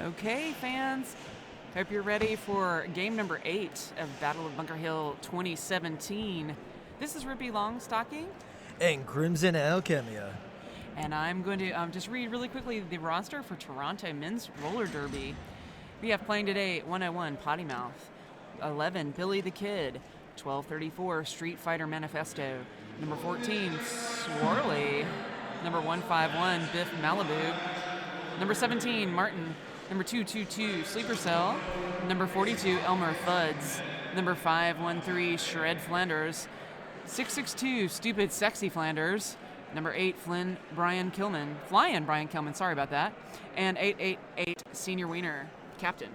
Okay, fans, hope you're ready for game number 8 of Battle of Bunker Hill 2017. This is Ruby Longstocking. And Crimson Alchemia. And I'm going to just read really quickly the roster for Toronto Men's Roller Derby. We have playing today 101 Potty Mouth, 11 Billy the Kid, 1234 Street Fighter Manifesto, number 14 Swirly, number 151 Biff Malibu, number 17 Martin, number 222 Sleeper Cell, number 42 Elmer Fuds, number 513 Shred Flanders, 662 Stupid Sexy Flanders, number 8 Flying Brian Kilman, sorry about that, and 888 Senior Wiener, Captain.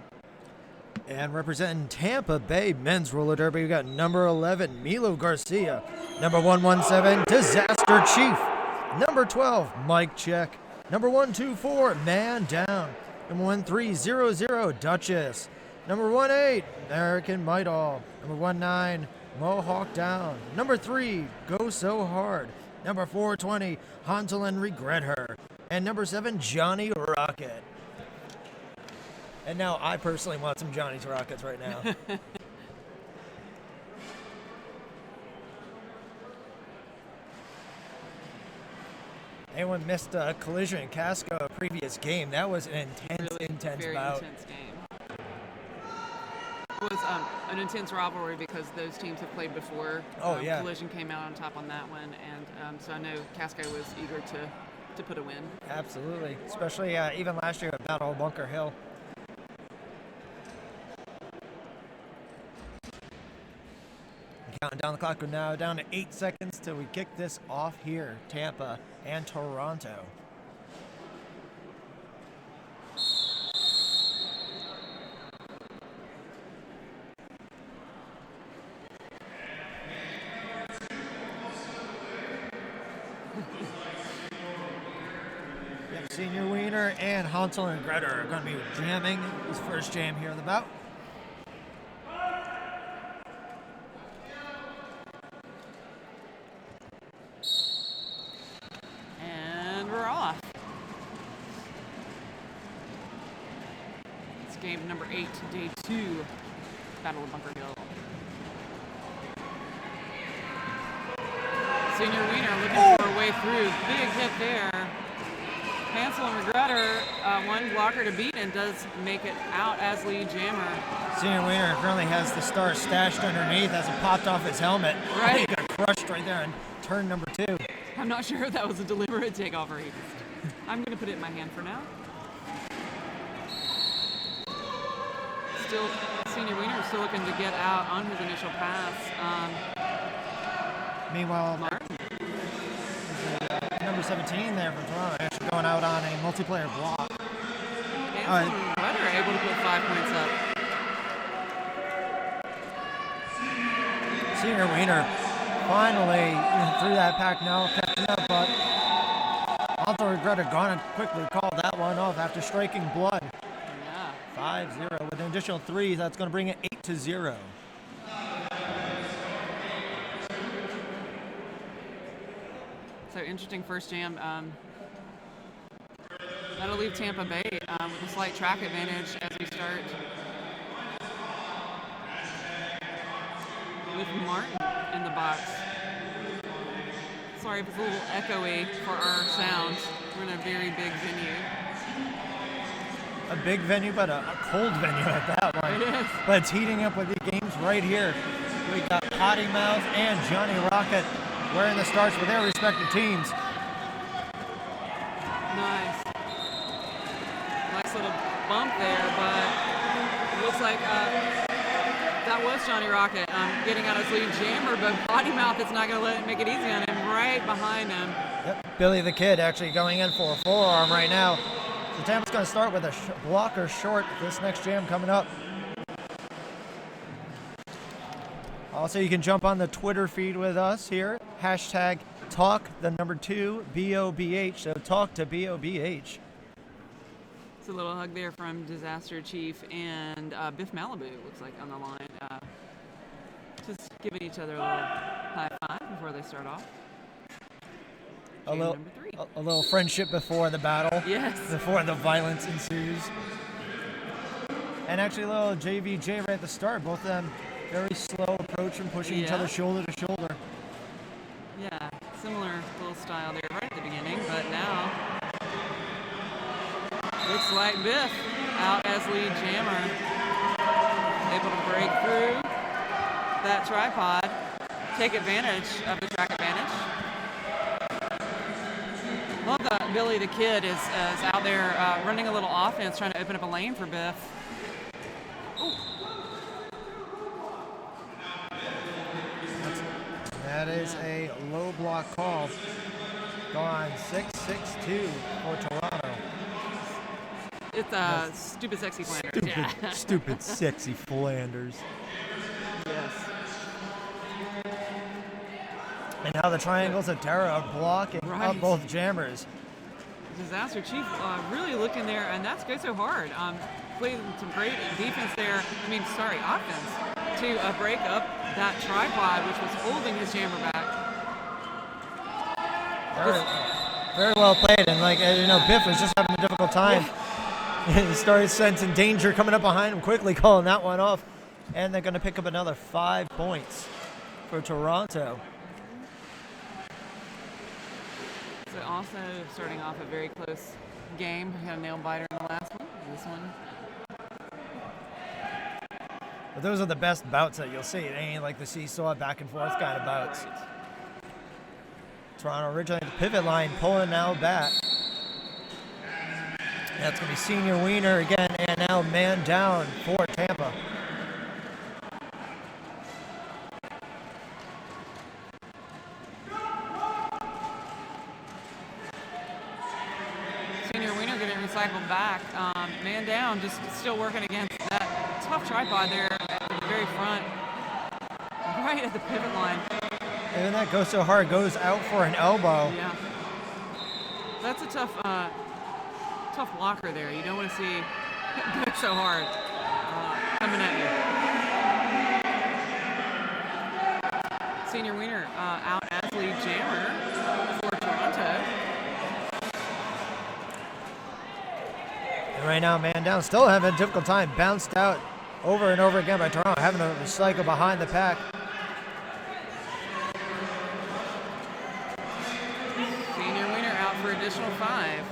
And representing Tampa Bay Men's Roller Derby, we got number 11 Milo Garcia, number 117 Disaster Chief, number 12 Mike Check, number 124 Man Down, number 1300 Duchess, number 18 American Midol, number 19 Mohawk Down, number 3 Go So Hard, number 420 Hansel and Regret Her, and number 7 Johnny Rocket. And now I personally want some Johnny's Rockets right now. Anyone missed a collision in Casco a previous game? That was an intense very bout. Intense game. It was an intense rivalry because those teams have played before. Oh, yeah. Collision came out on top on that one, and so I know Casco was eager to put a win. Absolutely, especially even last year at Battle of Bunker Hill. Counting down the clock, we're now down to 8 seconds till we kick this off here, Tampa and Toronto. Yep, Senior Wiener and Hansel and Gretel are going to be jamming his first jam here in the bout. Game number 8, day 2, Battle of Bunker Hill. Senior Wiener looking for a way through. Big hit there. Hansel and Regretter, one blocker to beat and does make it out as lead jammer. Senior Wiener currently has the star stashed underneath as it popped off his helmet. Right. He got crushed right there in turn number 2. I'm not sure if that was a deliberate takeoff or he just... I'm going to put it in my hand for now. Senior Wiener is still looking to get out on his initial pass. Meanwhile, Martin. Number 17 there from Toronto, actually going out on a multiplayer block. And Weather able to put 5 points up. Senior Wiener finally through that pack now, catching up, but also Regretter gone and quickly called that one off after striking blood. 5-0 with an additional 3, that's going to bring it 8-0. So interesting first jam. That'll leave Tampa Bay with a slight track advantage as we start with Martin in the box. Sorry if it's a little echoey for our sound. We're in a very big venue. A big venue, but a cold venue at that one. It is. But it's heating up with the games right here. We got Potty Mouth and Johnny Rocket wearing the starts for their respective teams. Nice. Nice little bump there, but it looks like that was Johnny Rocket getting out his lead jammer, but Potty Mouth is not going to let it make it easy on him, right behind him. Yep, Billy the Kid actually going in for a forearm right now. So Tampa's going to start with a blocker short this next jam coming up. Also, you can jump on the Twitter feed with us here. Hashtag #2BOBH. So talk to BOBH. It's a little hug there from Disaster Chief and Biff Malibu, looks like, on the line. Just giving each other a little high five before they start off. A Number 3. little friendship before the battle. Yes. Before the violence ensues. And actually a little JVJ right at the start. Both of them very slow approach and pushing each other shoulder to shoulder. Yeah, similar little style there right at the beginning, but now looks like Biff out as lead jammer. Able to break through that tripod, take advantage of the track advantage. Love that Billy the Kid is out there running a little offense, trying to open up a lane for Biff. Ooh. That is a low block call. Gone 6-6-2 for Toronto. It's stupid sexy Flanders. Stupid sexy Flanders. Yes. And now the triangles of terror are blocking up both jammers. Disaster Chief really looking there, and that's go so hard. Played some great defense there. Offense to break up that tripod, which was holding his jammer back. Very well played, and Biff was just having a difficult time. Yeah. He started sensing danger coming up behind him, quickly calling that one off, and they're going to pick up another 5 points for Toronto. So also starting off a very close game. We had a nail biter in the last one. This one. But those are the best bouts that you'll see. It ain't like the seesaw back and forth kind of bouts. Right. Toronto originally the pivot line, pulling now back. That's going to be Senior Wiener again, and now man down for Tampa. Senior Wiener getting recycled back. Man down, just still working against that tough tripod there at the very front, right at the pivot line. And that goes so hard, goes out for an elbow. Yeah. That's a tough blocker there. You don't want to see it go so hard coming at you. Senior Wiener out as lead jammer for Toronto. And right now, man down, still having a difficult time. Bounced out over and over again by Toronto, having to recycle behind the pack. Senior Wiener out for additional 5.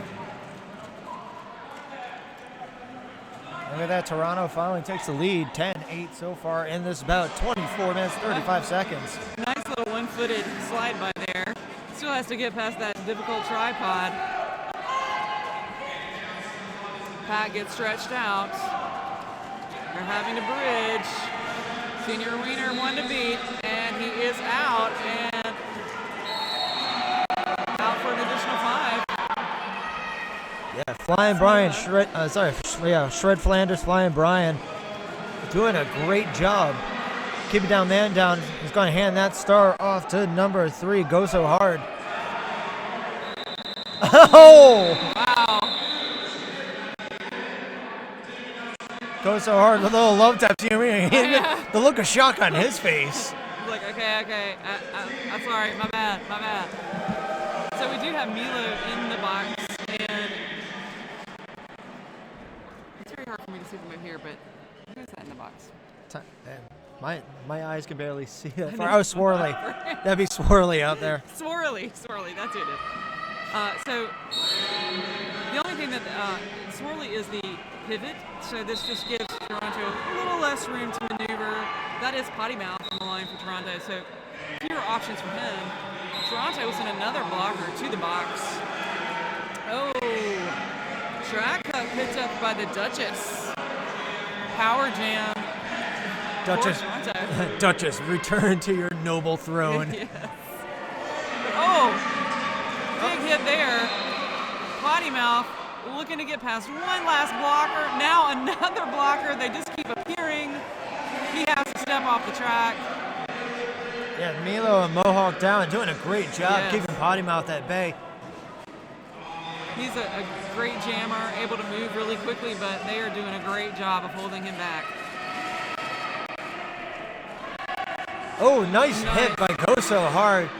Look at that, Toronto finally takes the lead, 10-8 so far in this bout, 24 minutes, 35 seconds. Nice little one-footed slide by there. Still has to get past that difficult tripod. Pat gets stretched out. They're having to bridge. Senior Wiener one to beat, and he is out, and out for an additional 5. Yeah, Flying Brian, Shred Flanders, Flying Brian, doing a great job. Keep it down, man down. He's going to hand that star off to number 3, Go So Hard. Oh! Wow. Go So Hard, a little love tap. The look of shock on his face. He's like, okay, I'm sorry, my bad. So we do have Milo in the box, and it's very hard for me to see from over here, but who's that in the box? My eyes can barely see that far. Oh, Swirly. That'd be Swirly out there. Swirly, that's who it is. So the only thing that Swirly is the pivot, so this just gives Toronto a little less room to maneuver. That is potty mouth on the line for Toronto, so fewer options for him. Toronto will send another blocker to the box. Oh, track cut picked up by the Duchess. Power jam. Duchess, return to your noble throne. Yes. Oh, big hit there. Potty mouth looking to get past one last blocker. Now another blocker. They just keep appearing. He has to step off the track. Yeah, Milo and Mohawk down, doing a great job keeping Potty Mouth at bay. He's a great jammer, able to move really quickly, but they are doing a great job of holding him back. Oh, nice hit by Go So Hard.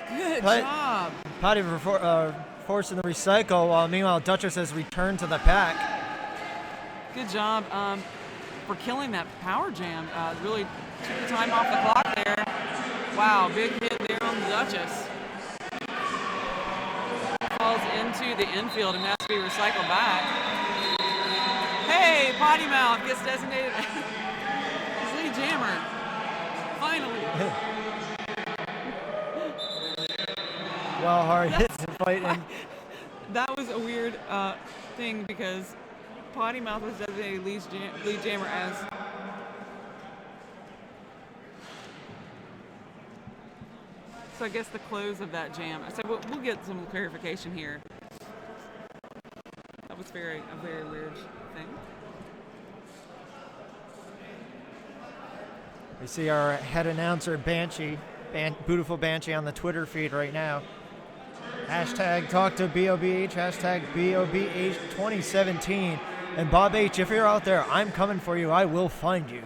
Good job. Potty forcing the recycle, while meanwhile Duchess has returned to the pack. Good job for killing that power jam. Really took the time off the clock there. Wow, big hit there on the Duchess. Falls into the infield and has to be recycled back. Hey, Potty Mouth gets designated as lead jammer. Finally. Well, hard hit to fight in. That was a weird thing because Potty Mouth was designated lead jammer as. So I guess the close of that jam. So we'll get some clarification here. That was a very weird thing. We see our head announcer, Banshee, beautiful Banshee on the Twitter feed right now. Hashtag talk to BOBH, hashtag BOBH 2017. And Bob H, if you're out there, I'm coming for you. I will find you.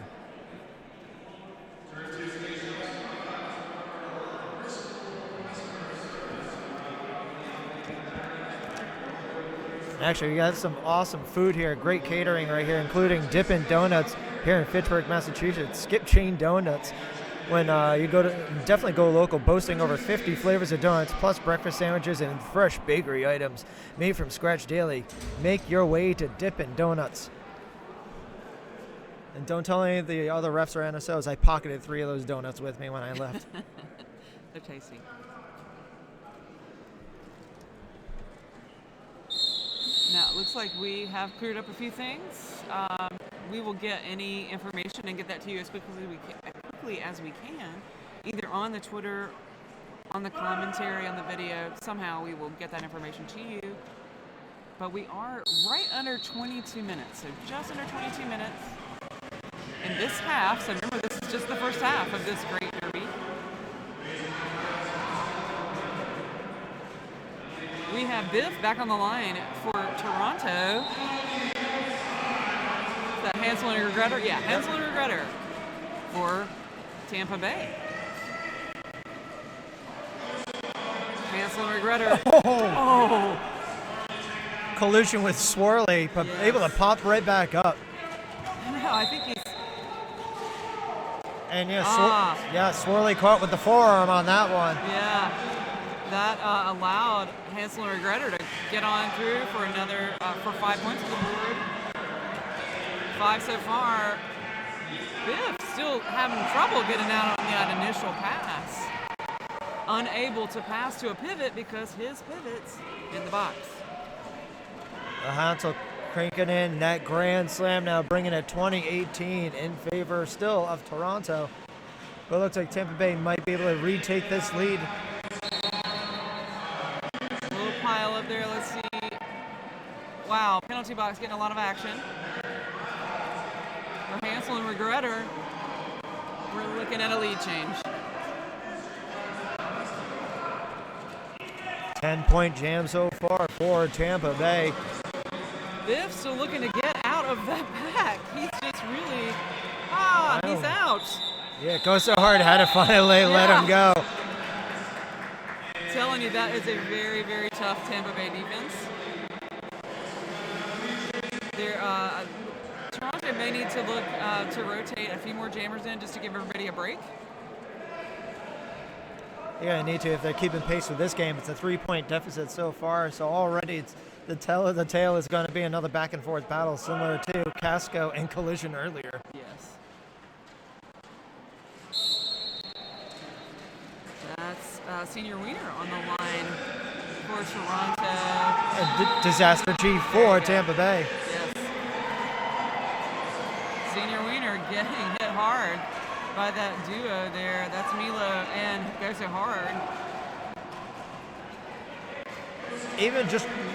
Actually, we got some awesome food here. Great catering right here, including Dippin' Donuts here in Fitchburg, Massachusetts. Skip Chain Donuts. When you go to, definitely go local, boasting over 50 flavors of donuts, plus breakfast sandwiches and fresh bakery items made from scratch daily. Make your way to Dippin' Donuts. And don't tell any of the other refs or NSOs, I pocketed 3 of those donuts with me when I left. They're tasty. Now, it looks like we have cleared up a few things. We will get any information and get that to you as quickly as we can, either on the Twitter, on the commentary, on the video. Somehow we will get that information to you. But we are right under 22 minutes, so just under 22 minutes in this half. So remember, this is just the first half of this great derby. We have Biff back on the line for Toronto. Is that Hansel and Regretter? Yeah, Hansel and Regretter for Tampa Bay. Hansel and Regretter. Oh. Collision with Swirly, but Yes. able to pop right back up. No, I think he's. And Swirly caught with the forearm on that one. Yeah. That allowed Hansel and Regretter to get on through for another, for 5 points on the board. 5 so far. Biff still having trouble getting out on that initial pass. Unable to pass to a pivot because his pivot's in the box. Hansel cranking in that grand slam now, bringing it 20-18 in favor still of Toronto. But it looks like Tampa Bay might be able to retake this lead. Little pile up there, let's see. Wow, penalty box getting a lot of action. For Hansel and Regretter, we're looking at a lead change. 10-point jam so far for Tampa Bay. Biff still looking to get out of that pack. He's just really, he's out. Yeah, it goes so hard, had to finally let him go. Telling you, that is a very, very tough Tampa Bay defense. Toronto may need to look to rotate a few more jammers in just to give everybody a break. Yeah, they need to if they're keeping pace with this game. It's a 3-point deficit so far, so already it's the tale of the tale is going to be another back and forth battle similar to Casco and Collision earlier. Yes. That's Senior Wiener on the line for Toronto. And Disaster Chief for Tampa Bay. Yes. Senior Wiener getting hit hard by that duo there. That's Milo and Go So Hard.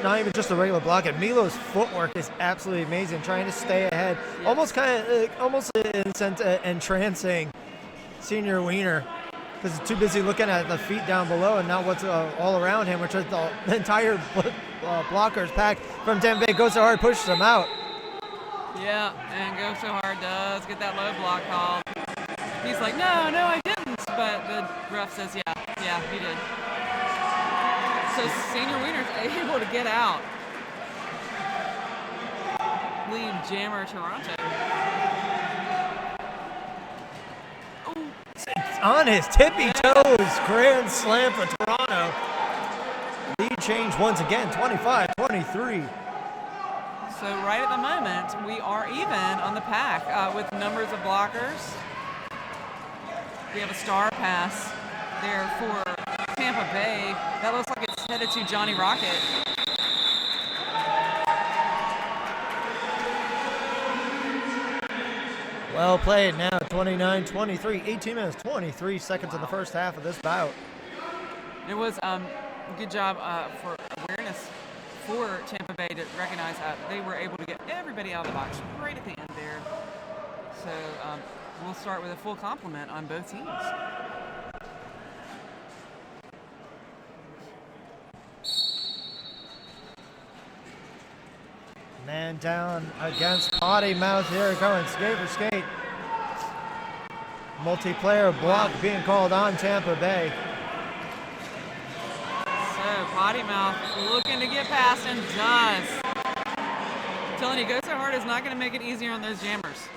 Not even just a regular block. And Milo's footwork is absolutely amazing, trying to stay ahead. Yes. Almost in a sense, entrancing Senior Wiener, because he's too busy looking at the feet down below and not what's all around him, which is the entire blockers pack from Tampa Bay. Goes So Hard, pushes him out. Yeah, and Go So Hard does get that low block called. He's like, no, I didn't. But the ref says, yeah, he did. So Senior Wiener's able to get out. lead jammer Toronto. On his tippy toes, grand slam for Toronto. Lead change once again, 25-23. So right at the moment, we are even on the pack with numbers of blockers. We have a star pass there for Tampa Bay. That looks like it's headed to Johnny Rocket. Well played now, 29-23, 18 minutes, 23 seconds in the first half of this bout. It was a good job for awareness for Tampa Bay to recognize they were able to get everybody out of the box right at the end there. So we'll start with a full complement on both teams. Man down against Potty Mouth here, going skate for skate. Multiplayer block being called on Tampa Bay. So Potty Mouth looking to get past and does. I'm telling you, go so hard is not going to make it easier on those jammers.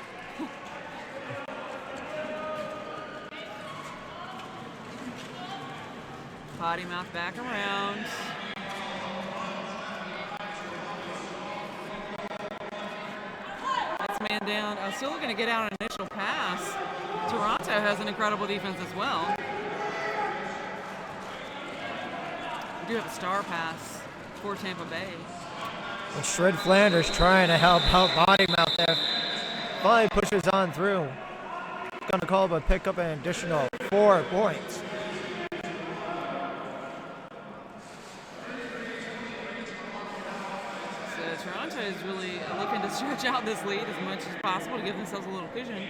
Potty Mouth back around. That's man down. Still looking to get out an initial pass. Toronto has an incredible defense as well. We do have a star pass for Tampa Bay. And Shred Flanders trying to help out Potty Mouth there. Finally pushes on through. Gonna call but pick up an additional 4 points. Toronto is really looking to stretch out this lead as much as possible to give themselves a little cushion.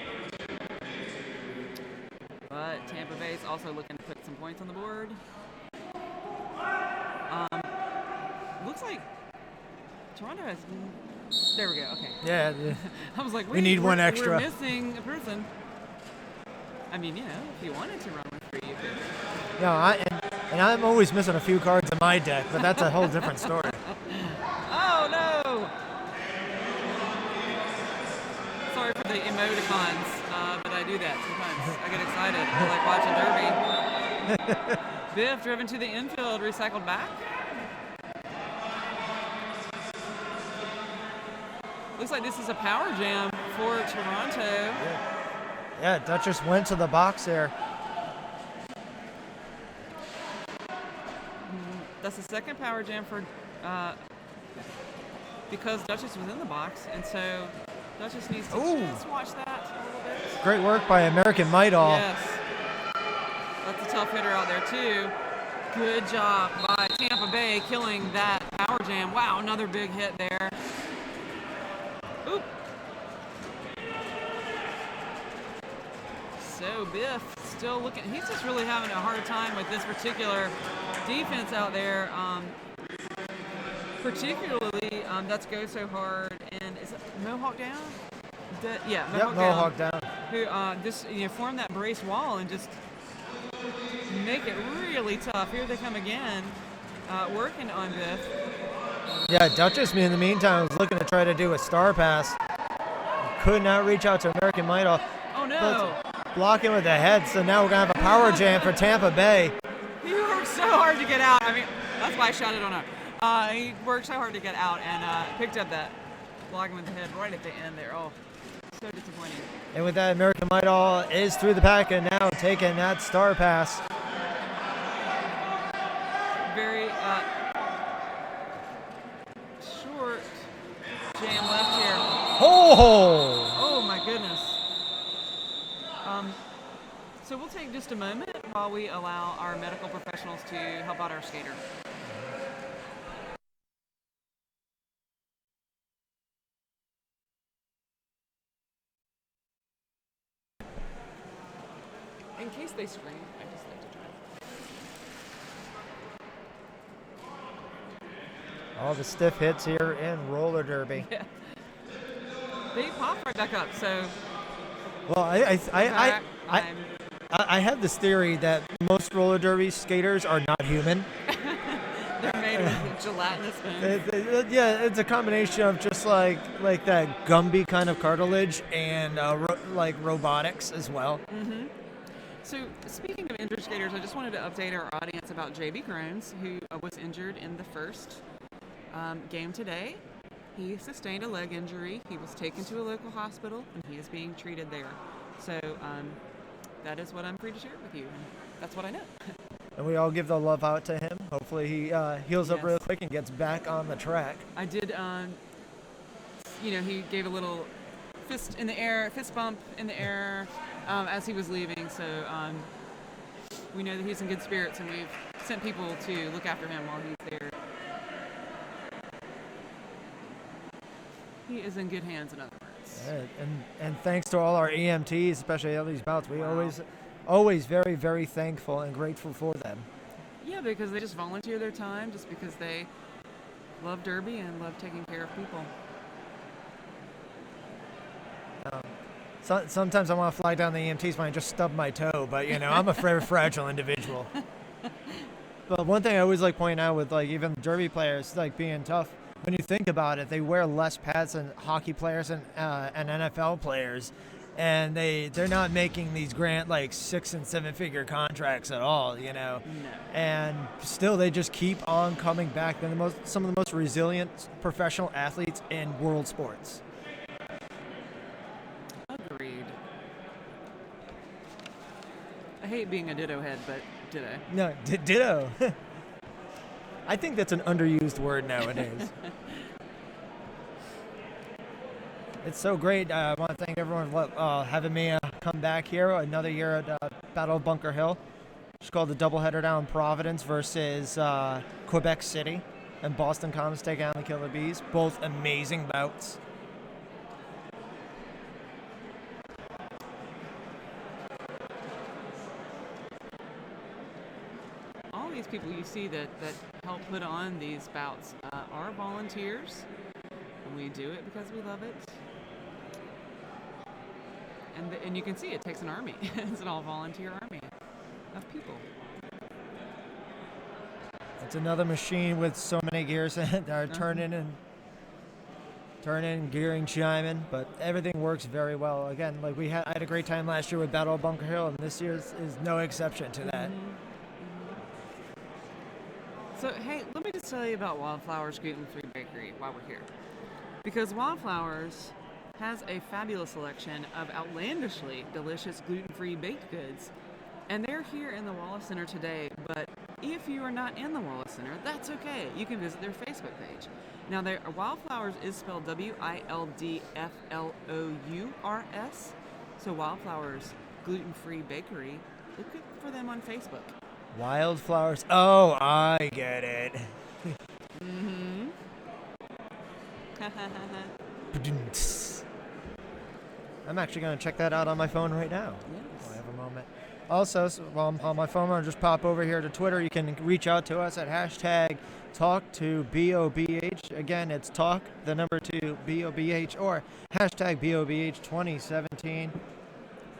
But Tampa Bay is also looking to put some points on the board. Looks like Toronto has... There we go, okay. Yeah. I was like, we need one extra. We're missing a person. I mean, you know, if you wanted to run one for you could. No, and I'm always missing a few cards in my deck, but that's a whole different story. Oh no! Sorry for the emoticons, but I do that sometimes. I get excited. I like watching Derby. Biff driven to the infield, recycled back. Looks like this is a power jam for Toronto. Yeah, Duchess went to the box there. That's the second power jam for because Duchess was in the box, and so Duchess needs to just watch that a little bit. Great work by American Maelstrom. Yes. That's a tough hitter out there too. Good job by Tampa Bay killing that power jam. Wow, another big hit there. Oop. So Biff still looking, he's just really having a hard time with this particular defense out there. Particularly, that's Go So Hard, and is it Mohawk down? Mohawk down. Who just form that brace wall and just make it really tough. Here they come again, working on Biff. Yeah, Duchess, in the meantime, was looking to try to do a star pass. Could not reach out to American Maelstrom. Oh no! But blocking with the head, so now we're going to have a power jam for Tampa Bay. He worked so hard to get out. I mean, that's why I shouted on him. He worked so hard to get out and picked up that blocking with the head right at the end there. Oh, so disappointing. And with that, American Maelstrom is through the pack and now taking that star pass. Very short jam left here. Oh my goodness. So we'll take just a moment while we allow our medical professionals to help out our skater. In case they scream, I just like to try. All the stiff hits here in roller derby. Yeah. They pop right back up, so... Well, I have this theory that most roller derby skaters are not human. They're made with gelatinous spoons. Yeah, it's a combination of just like that Gumby kind of cartilage and like robotics as well. So, speaking of injured skaters, I just wanted to update our audience about JB Groans, who was injured in the first game today. He sustained a leg injury. He was taken to a local hospital, and he is being treated there. So, that is what I'm free to share with you, and that's what I know. And we all give the love out to him. Hopefully he heals up Yes. real quick and gets back on the track. I did, he gave a little fist bump in the air as he was leaving. So we know that he's in good spirits, and we've sent people to look after him while he's there. He is in good hands, in other words. And thanks to all our EMTs, especially at these bouts. We always very, very thankful and grateful for them. Yeah, because they just volunteer their time just because they love Derby and love taking care of people. Sometimes I want to fly down the EMTs when I just stub my toe, but I'm a very fragile individual. But one thing I always like pointing out with even Derby players being tough, when you think about it, they wear less pads than hockey players and NFL players, and they're not making these grand 6 and 7 figure contracts at all, No. And still they just keep on coming back. They're some of the most resilient professional athletes in world sports. Agreed. I hate being a ditto head, but ditto. No, ditto. I think that's an underused word nowadays. It's so great. I want to thank everyone for having me come back here another year at Battle of Bunker Hill. It's called the doubleheader down in Providence versus Quebec City, and Boston Commons taking on the Killer Bees. Both amazing bouts. All these people you see that help put on these bouts are volunteers, and we do it because we love it. And you can see it takes an army. It's an all-volunteer army of people. It's another machine with so many gears that are turning, gearing, chiming, but everything works very well. Again, I had a great time last year with Battle of Bunker Hill, and this year is no exception to that. So, hey, let me just tell you about Wildflowers Gluten-Free Bakery while we're here. Because Wildflowers has a fabulous selection of outlandishly delicious gluten-free baked goods. And they're here in the Wallace Center today, but if you are not in the Wallace Center, that's okay. You can visit their Facebook page. Now, Wildflowers is spelled Wildflowers. So Wildflowers Gluten-Free Bakery, look for them on Facebook. Wildflowers. Oh, I get it. I'm actually going to check that out on my phone right now. Yes. I have a moment. Also, while I'm on my phone, I'll just pop over here to Twitter. You can reach out to us at #TalkToBOBH. Again, it's talk, the number 2, BOBH, or #BOBH2017.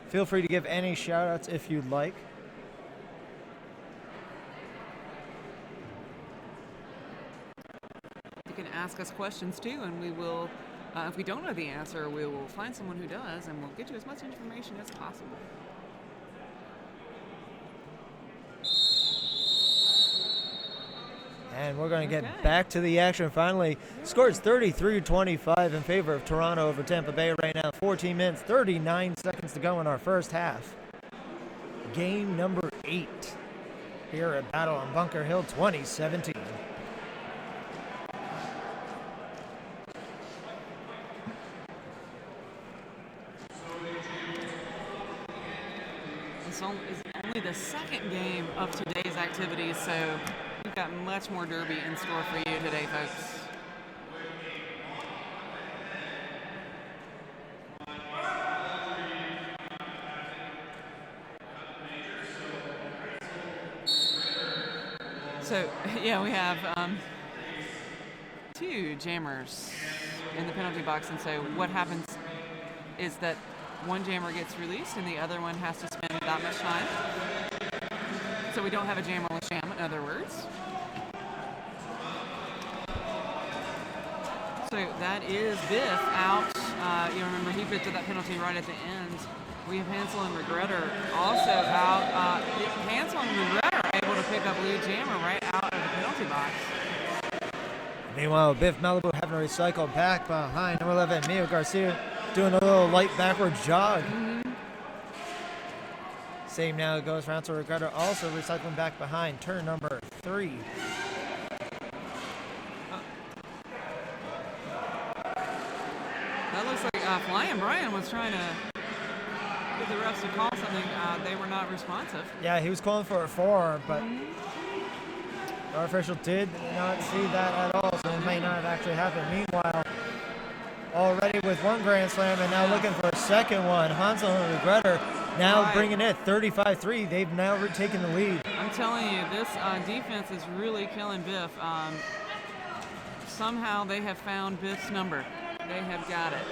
Feel free to give any shout-outs if you'd like. You can ask us questions too, and we will, if we don't know the answer, we will find someone who does, and we'll get you as much information as possible. And we're going to get back to the action finally. Scores 33-25 in favor of Toronto over Tampa Bay right now. 14 minutes, 39 seconds to go in our first half. Game number 8 here at Battle on Bunker Hill 2017. It's only the second game of today's activities, so we've got much more Derby in store for you today, folks. So, yeah, we have 2 jammers in the penalty box, and so what happens is that one jammer gets released and the other one has to spend that much time. So we don't have a jammerless jam, in other words. So that is Biff out. You remember he picked up that penalty right at the end. We have Hansel and Regretter also out. Hansel and Regretter able to pick up Lee Jammer right out of the penalty box. Meanwhile, Biff Malibu having to recycle back behind number 11, Mio Garcia, doing a little light backward jog. Same now goes for Hansel Regretter, also recycling back behind turn number 3. That looks like Flying Brian was trying to get the refs to call something. They were not responsive. Yeah, he was calling for a forearm, but our official did not see that at all, so it may not have actually happened. Meanwhile, already with one Grand Slam and now looking for a second one, Hansel and Regretter now bringing it 35-3. They've now taken the lead. I'm telling you, this defense is really killing Biff. Somehow they have found Biff's number. They have got it.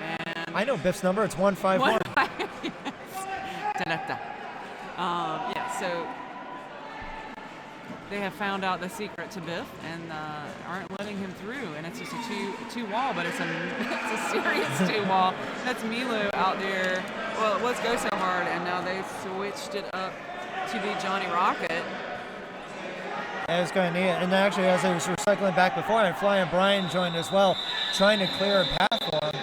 And I know Biff's number. It's 151. Yes. Da-da-da. Yeah, so they have found out the secret to Biff and aren't letting him through. And it's just a two wall, but it's a serious 2-wall. That's Milo out there. Well, it was Go So Hard, and now they switched it up to be Johnny Rocket. Yeah, it's going to need it. And actually, as they was recycling back before, and Flying Brian joined as well, trying to clear a path for him.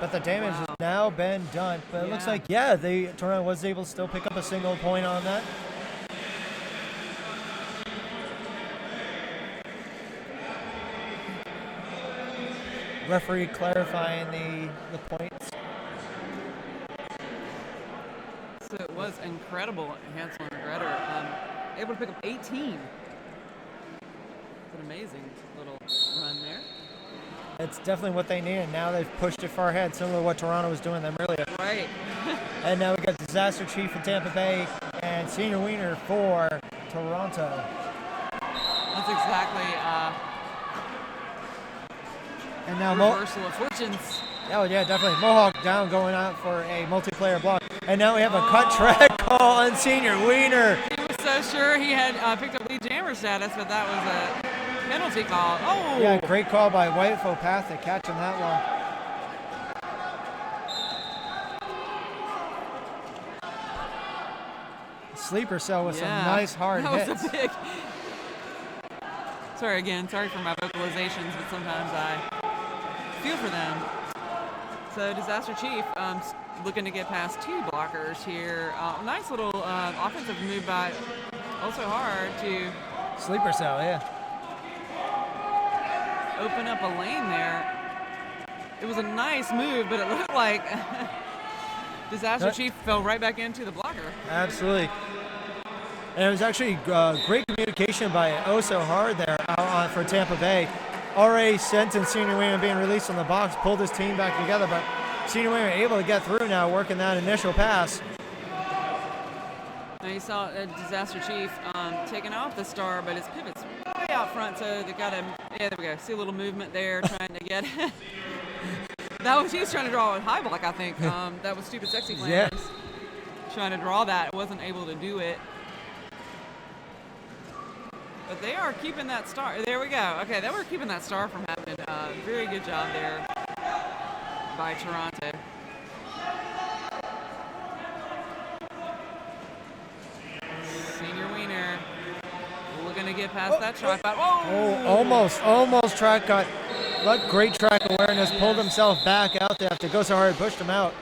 But the damage has now been done. But it looks like, Toronto was able to still pick up a single point on that. Referee clarifying the points. So it was incredible, Hansel and Regretter. Able to pick up 18. It's an amazing little run there. It's definitely what they needed. Now they've pushed it far ahead, similar to what Toronto was doing them earlier. Right. And now we got Disaster Chief in Tampa Bay and Senior Wiener for Toronto. That's exactly And now reversal of fortunes. Oh yeah, definitely. Mohawk down, going out for a multiplayer block. And now we have a cut track call on Senior Wiener. He was so sure he had picked up lead jammer status, but that was a penalty call. Oh! Yeah, great call by White Fopathic catching that one. Sleeper cell with some nice hard hits. That was a big... Sorry for my vocalizations, but sometimes I feel for them. So Disaster Chief looking to get past 2 blockers here. Nice little offensive move by Also Hard to Sleeper cell, yeah. Open up a lane there. It was a nice move, but it looked like Disaster Chief fell right back into the blocker. Absolutely. And it was actually great communication by So Hard there for Tampa Bay. Already sensing Senior Wiener being released from the box, pulled his team back together, but Senior Wiener able to get through now, working that initial pass. Now you saw Disaster Chief taking off the star, but his pivot's way out front, so they got him. Yeah, there we go. See a little movement there, trying to get. He was trying to draw a high block, I think. That was Stupid Sexy Plans. Yeah. Trying to draw that, wasn't able to do it. But they are keeping that star. There we go. Okay, they were keeping that star from happening. Very good job there by Toronto. Senior Wiener looking to get past that track. Almost track cut. But great track awareness. Pulled himself back out there after Go So Hard pushed him out.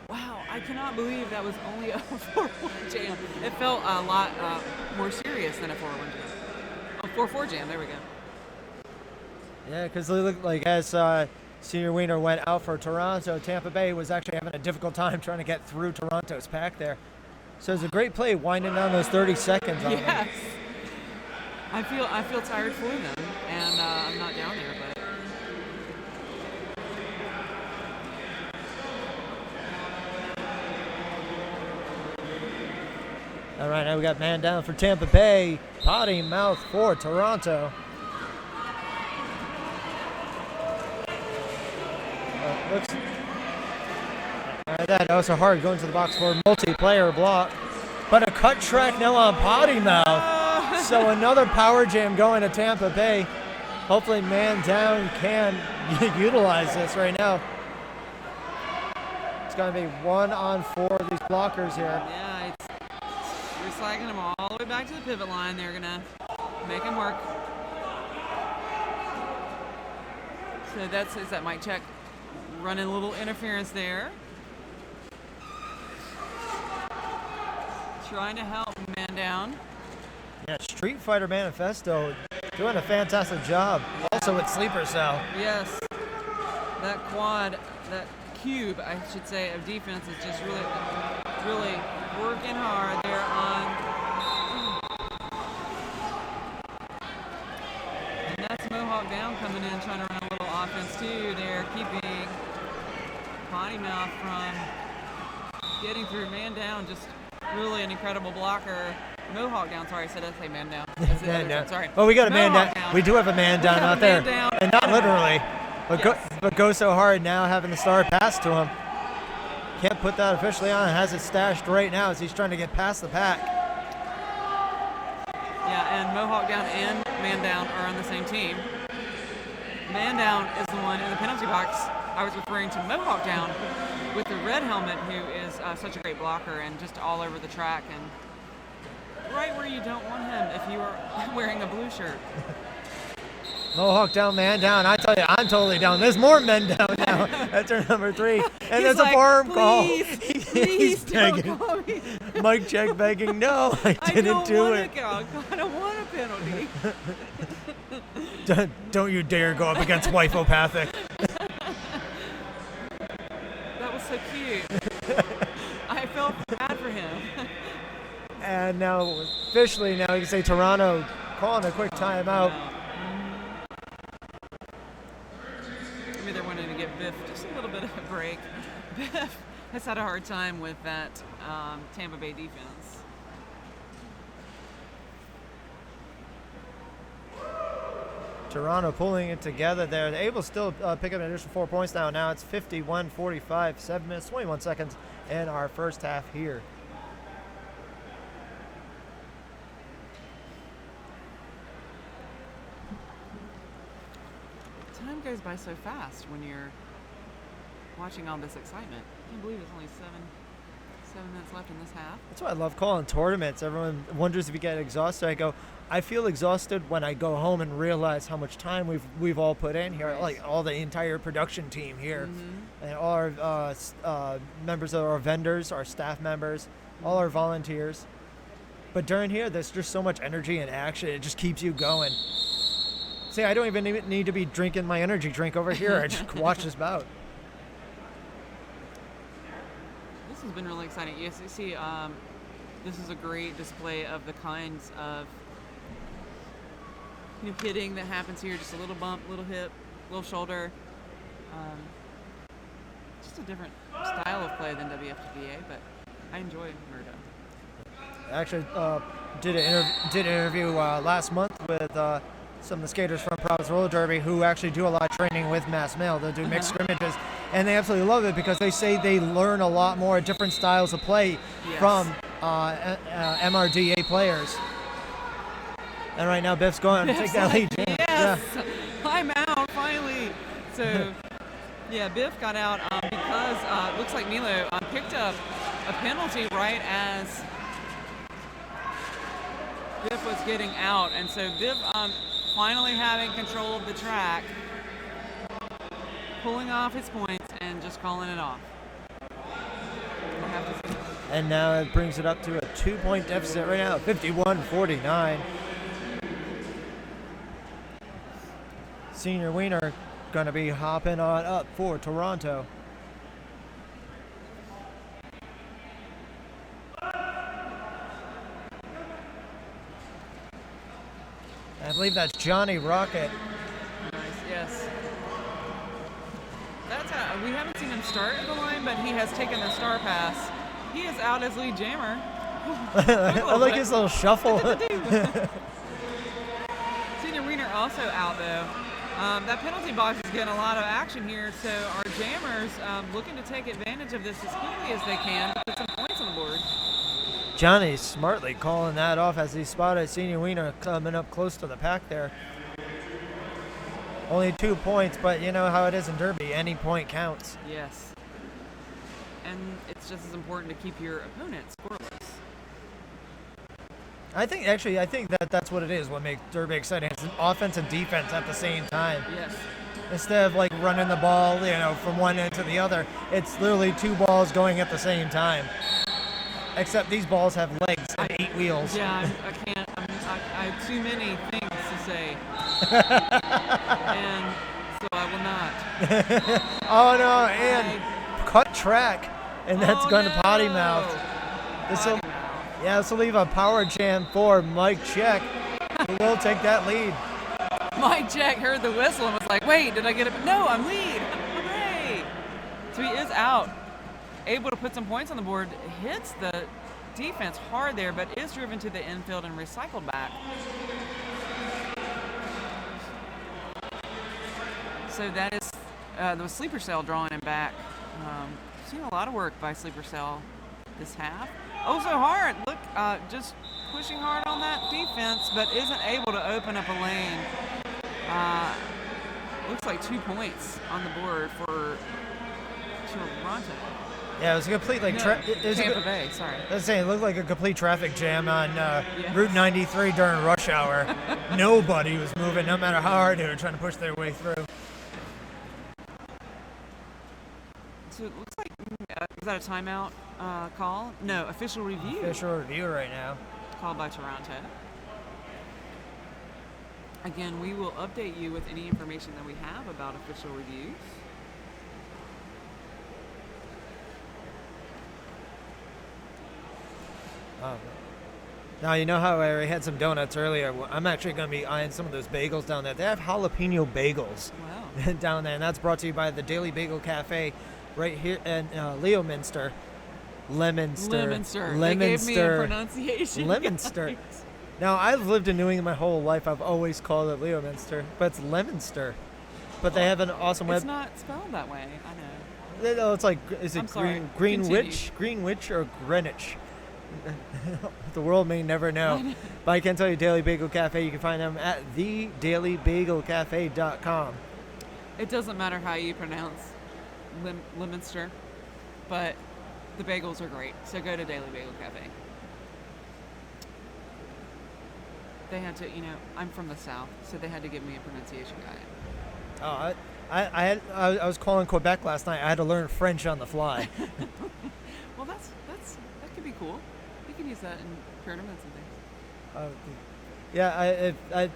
Wow, I cannot believe that was only a 4-1 jam. It felt a lot more serious than a 4-1 jam. A 4-4 jam, there we go. Yeah, because it looked like as Senior Wiener went out for Toronto, Tampa Bay was actually having a difficult time trying to get through Toronto's pack there. So it's a great play winding down those 30 seconds on them. Yes. I feel tired for them, and I'm not down there, but. All right, now we got man down for Tampa Bay, potty mouth for Toronto. Looks. All right, that also hard going to the box for a multiplayer block, but a cut track now on potty mouth. So another power jam going to Tampa Bay. Hopefully man down can utilize this right now. It's going to be 1-on-4 of these blockers here. Yeah, it's recycling them all the way back to the pivot line. They're going to make them work. So is that mic check running a little interference there. Trying to help man down. Yeah, Street Fighter Manifesto doing a fantastic job. Also with Sleeper Cell. Yes. That quad, that cube, I should say, of defense is just really, really working hard there on. And that's Mohawk Down coming in, trying to run a little offense too. They're keeping Potty Mouth from getting through. Man down, just really an incredible blocker. Mohawk Down, sorry, I said I say man down. That's the other term, sorry. Oh, we got a man Mohawk down. We do have a man down out there. Down. And not literally. But, Yes. but go so hard now having the star pass to him. Can't put that officially on. Has it stashed right now as he's trying to get past the pack. Yeah, and Mohawk Down and Man Down are on the same team. Man Down is the one in the penalty box. I was referring to Mohawk Down with the red helmet, who is such a great blocker and just all over the track and right where you don't want him if you are wearing a blue shirt. Mohawk down, man down. I tell you, I'm totally down. There's more men down now. That's turn number 3. And there's like, a farm call. Please don't begging. call me. Mike check begging. No, I didn't do it. I don't want a penalty. Don't you dare go up against Wifopathic. That was so cute. I felt bad for him. And now, officially, now you can say Toronto calling a quick timeout. Maybe they're wanting to give Biff just a little bit of a break. Biff has had a hard time with that Tampa Bay defense. Toronto pulling it together there. They're able to still pick up an additional 4 points now. Now it's 51-45, 7 minutes, 21 seconds in our first half here. Time goes by so fast when you're watching all this excitement. I can't believe it's only seven minutes left in this half. That's why I love calling tournaments. Everyone wonders if you get exhausted. I go, I feel exhausted when I go home and realize how much time we've all put in here, Right. like all the entire production team here, Mm-hmm. and all our members of our vendors, our staff members, all our volunteers. But during here, there's just so much energy and action. It just keeps you going. See, I don't even need to be drinking my energy drink over here. I just watch this bout. This has been really exciting. Yes, you see, this is a great display of the kinds of hitting that happens here. Just a little bump, little hip, little shoulder. Just a different style of play than WFTDA, but I enjoy MRDA. Actually, did an interview last month with some of the skaters from Providence Roller Derby who actually do a lot of training with Mass Mail. They do mixed scrimmages, and they absolutely love it because they say they learn a lot more different styles of play from MRDA players. And right now, Biff's going to take that lead. Yes, Yeah. I'm out finally. So, yeah, Biff got out because looks like Milo picked up a penalty right as Biff was getting out, and so Biff finally having control of the track, pulling off his points and just calling it off. We'll have to see. And now it brings it up to a 2-point deficit right now, 51-49. Senior Wiener going to be hopping on up for Toronto. I believe that's Johnny Rocket. Nice, yes. That's how, we haven't seen him start at the line, but he has taken the star pass. He is out as lead jammer. I like his little shuffle. Senior Wiener also out though. That penalty box is getting a lot of action here, so our jammers looking to take advantage of this as quickly as they can to put some points on the board. Johnny smartly calling that off as he spotted Senior Wiener coming up close to the pack there. Only 2 points, but you know how it is in Derby. Any point counts. Yes. And it's just as important to keep your opponent scoreless. I think that's what it is. What makes Derby exciting. It's an offense and defense at the same time. Yes. Instead of like running the ball, from one end to the other, it's literally 2 balls going at the same time. Except these balls have legs and 8 wheels. Yeah, I can't. I have too many things to say. And so I will not. Oh no, and cut track. And that's going to potty mouth. This will leave a power jam for Mike Check, who will take that lead. Mike Check heard the whistle and was like, wait, did I get it? No, I'm lead. Hooray. So he is out. Able to put some points on the board. Hits the defense hard there, but is driven to the infield and recycled back. So that is the sleeper cell drawing him back. Seen a lot of work by sleeper cell this half. Oh, so hard. Look, just pushing hard on that defense, but isn't able to open up a lane. Looks like 2 points on the board for Toronto. Yeah, it was a complete Tampa Bay. Sorry. I was saying, it looked like a complete traffic jam on Route 93 during rush hour. Nobody was moving, no matter how hard they were trying to push their way through. So it looks like, was that a timeout call? No, official review. Official review right now. Called by Toronto. Again, we will update you with any information that we have about official reviews. Now, you know how I had some donuts earlier? Well, I'm actually going to be eyeing some of those bagels down there. They have jalapeno bagels down there, and that's brought to you by the Daily Bagel Cafe right here in Leominster. Leominster. They gave me a pronunciation. Leominster. Now, I've lived in New England my whole life. I've always called it Leominster, but it's Leominster. But they have an awesome web. It's not spelled that way, I know. No, it's like, is it Greenwich? Greenwich or Greenwich? The world may never know. But I can tell you, Daily Bagel Cafe, you can find them at thedailybagelcafe.com. It doesn't matter how you pronounce Leominster, but the bagels are great. So go to Daily Bagel Cafe. They had to, I'm from the South, so they had to give me a pronunciation guide. Oh, I was calling Quebec last night. I had to learn French on the fly. Well, that could be cool. You can use that in tournaments and things.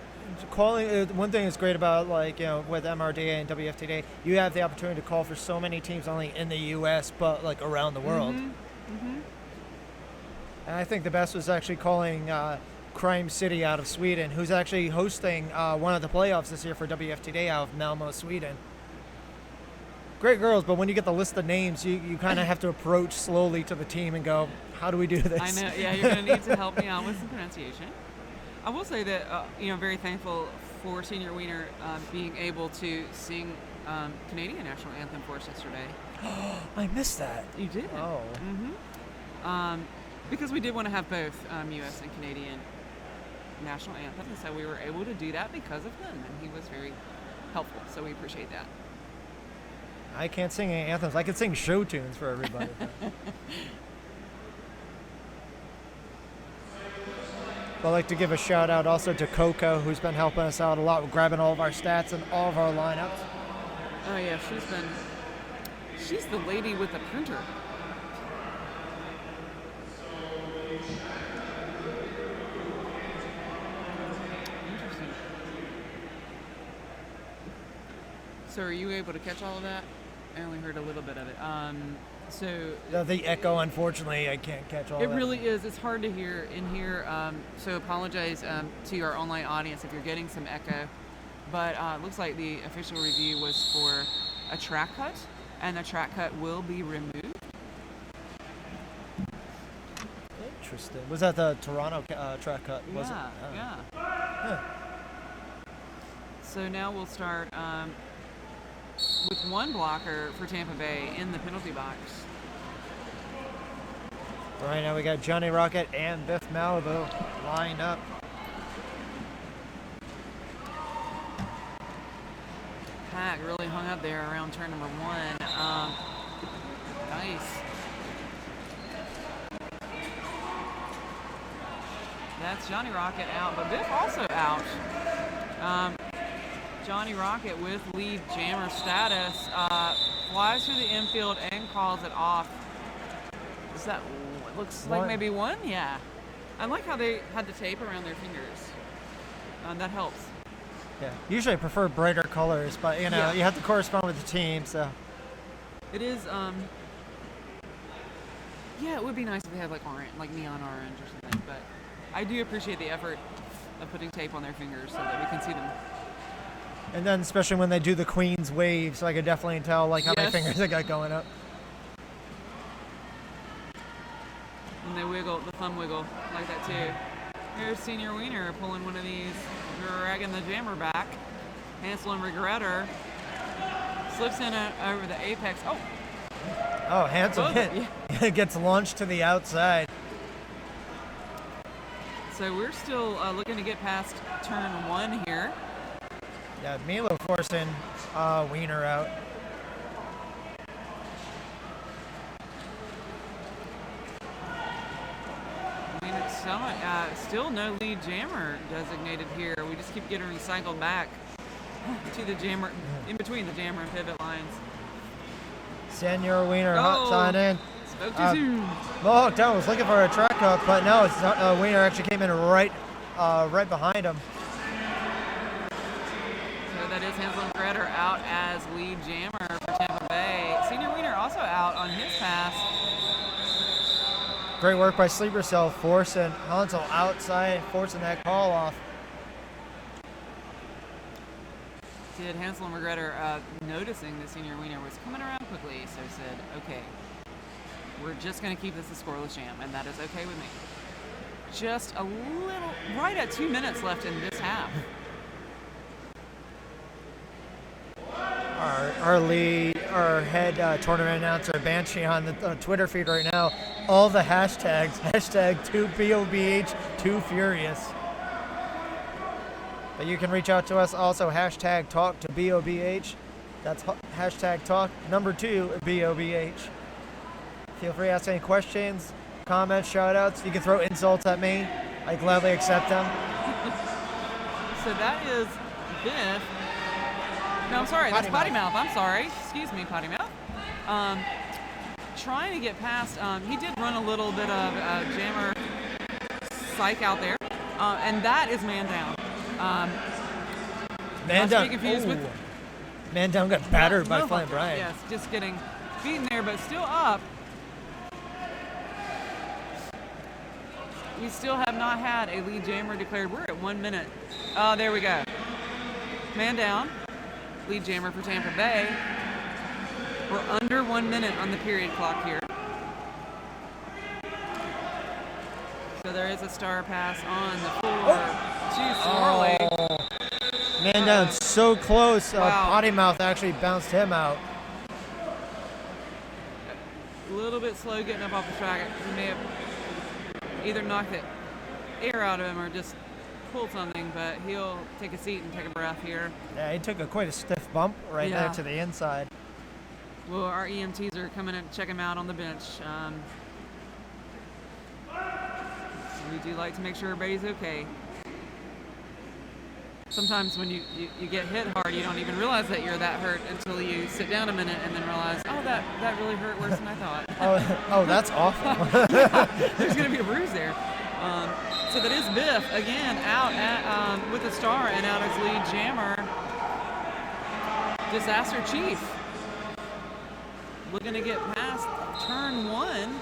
Calling. One thing that's great about with MRDA and WFTDA, you have the opportunity to call for so many teams, not only in the U.S. but around the world. Mm-hmm. And I think the best was actually calling Crime City out of Sweden, who's actually hosting one of the playoffs this year for WFTDA out of Malmo, Sweden. Great girls, but when you get the list of names, you kind of have to approach slowly to the team and go, how do we do this? I know, yeah, you're going to need to help me out with some pronunciation. I will say that, very thankful for Senior Wiener being able to sing Canadian National Anthem for us yesterday. I missed that. You did? Oh. Mm-hmm. Because we did want to have both U.S. and Canadian National Anthem, and so we were able to do that because of him, and he was very helpful, so we appreciate that. I can't sing any anthems. I can sing show tunes for everybody. I'd like to give a shout out also to Coco, who's been helping us out a lot with grabbing all of our stats and all of our lineups. Oh yeah, she's the lady with the printer. Interesting. So are you able to catch all of that? I only heard a little bit of it. The echo, unfortunately, I can't catch all it of it. It really is. It's hard to hear in here. So apologize to our online audience if you're getting some echo. But it looks like the official review was for a track cut, and the track cut will be removed. Interesting. Was that the Toronto track cut? Was it? Yeah. Huh. So now we'll start with one blocker for Tampa Bay in the penalty box. Right now we got Johnny Rocket and Biff Malibu lined up. Pack really hung up there around turn number 1. Nice. That's Johnny Rocket out, but Biff also out. Johnny Rocket with lead jammer status flies through the infield and calls it off. Is that, it looks like maybe 1? Yeah. I like how they had the tape around their fingers. That helps. Yeah. Usually I prefer brighter colors, but you know, you have to correspond with the team, so. It is, yeah, it would be nice if they had like orange, like neon orange or something, but I do appreciate the effort of putting tape on their fingers so that we can see them. And then especially when they do the Queen's wave, so I could definitely tell like how many fingers I got going up. And they wiggle, the thumb wiggle like that too. Here's Senior Wiener pulling one of these, dragging the jammer back. Hansel and Regretter slips in over the apex. Oh, Hansel gets launched to the outside. So we're still looking to get past turn 1 here. Yeah, Milo forcing Wiener out. Still no lead jammer designated here. We just keep getting recycled back to the jammer, in between the jammer and pivot lines. Senior Wiener hot sign in. Spoke too soon. Mohawk Down was looking for a track up, but no, it's not. Wiener actually came in right behind him. So that is Hansel and Gretter out as lead jammer for Tampa Bay. Senior Wiener also out on his pass. Great work by Sleeper Cell, forcing Hansel outside, forcing that call off. Did Hansel and Regretter, noticing that Senior Wiener was coming around quickly, so said, okay, we're just going to keep this a scoreless jam, and that is okay with me. Just a little, right at 2 minutes left in this half. Our head tournament announcer, Banshee, on the Twitter feed right now, all the hashtags, hashtag 2BOBH, 2Furious. But you can reach out to us also, hashtag talk to BOBH. That's hashtag talk number 2 BOBH. Feel free to ask any questions, comments, shout outs. You can throw insults at me. I gladly accept them. So that is Biff. No, I'm sorry, that's Potty Mouth. I'm sorry. Excuse me, Potty Mouth. Trying to get past, he did run a little bit of jammer psych out there, and that is Man Down. Man Down. Confused with Man Down got battered by Flying Brian. Yes, just getting beaten there, but still up. We still have not had a lead jammer declared. We're at 1 minute. Oh, there we go. Man Down. Lead jammer for Tampa Bay. We're under 1 minute on the period clock here. So there is a star pass on the floor to Sorley. Man Down so close. Potty Mouth actually bounced him out. A little bit slow getting up off the track. He may have either knocked the air out of him or just pulled something, but he'll take a seat and take a breath here. Yeah, he took quite a stiff bump right there to the inside. Well, our EMTs are coming and check him out on the bench. We do like to make sure everybody's okay. Sometimes when you get hit hard, you don't even realize that you're that hurt until you sit down a minute and then realize, oh, that really hurt worse than I thought. oh, that's awful. There's going to be a bruise there. So that is Biff, again, out at, with a star and out as lead jammer. Disaster Chief. Looking to get past turn 1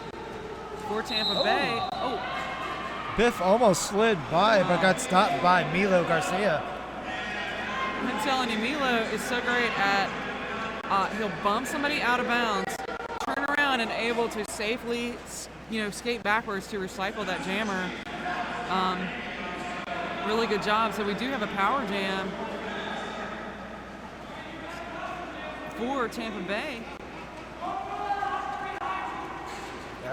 for Tampa Bay. Oh. Biff almost slid by, but got stopped by Milo Garcia. I'm telling you, Milo is so great at, he'll bump somebody out of bounds, turn around and able to safely, skate backwards to recycle that jammer. Really good job. So we do have a power jam for Tampa Bay.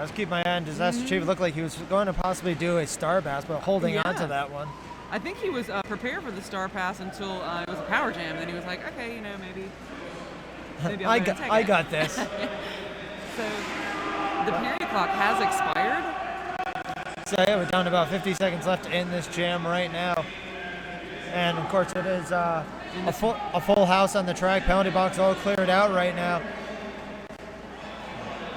I was keeping my eye on Disaster Chief. It looked like he was going to possibly do a star pass, but holding on to that one. I think he was prepared for the star pass until it was a power jam. Then he was like, okay, you know, maybe I got this. So the period clock has expired. So yeah, we're down to about 50 seconds left in this jam right now. And of course it is a full house on the track. Penalty box all cleared out right now.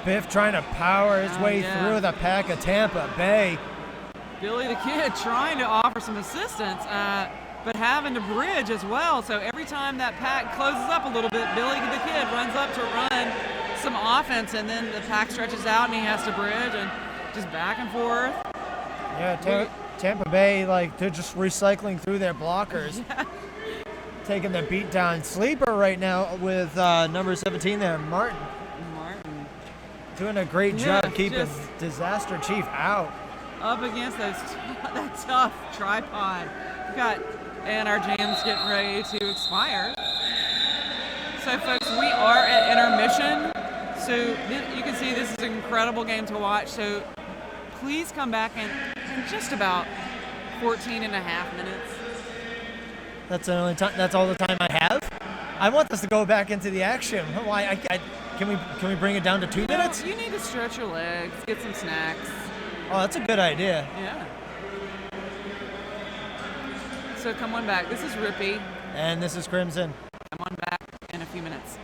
Biff trying to power his way through the pack of Tampa Bay. Billy the Kid trying to offer some assistance, but having to bridge as well. So every time that pack closes up a little bit, Billy the Kid runs up to run some offense, and then the pack stretches out and he has to bridge and just back and forth. Yeah, Tampa Bay, like, they're just recycling through their blockers. Taking the beat down. Sleeper right now with number 17 there, Martin. Doing a great job keeping Disaster Chief out. Up against that tough tripod. And our jam's getting ready to expire. So folks, we are at intermission. So you can see this is an incredible game to watch. So please come back in just about 14 and a half minutes. That's the only time. That's all the time I have. I want this to go back into the action. Why? Can we bring it down to 2 minutes? You need to stretch your legs, get some snacks. Oh, that's a good idea. Yeah. So come on back. This is Rippy. And this is Crimson. Come on back in a few minutes.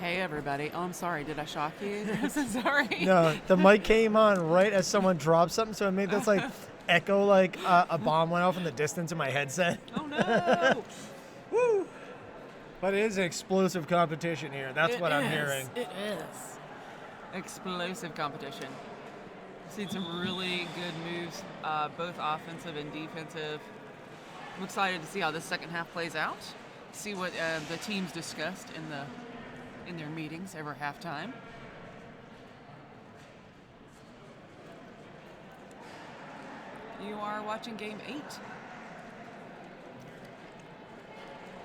Hey, everybody. Oh, I'm sorry. Did I shock you? I'm so sorry. No, the mic came on right as someone dropped something, so it made this like echo like a bomb went off in the distance in my headset. Oh, no. Woo! But it is an explosive competition here. That's what I'm hearing. It is. Explosive competition. Seen some really good moves, both offensive and defensive. I'm excited to see how this second half plays out. See what the teams discussed in their meetings over halftime. You are watching Game 8.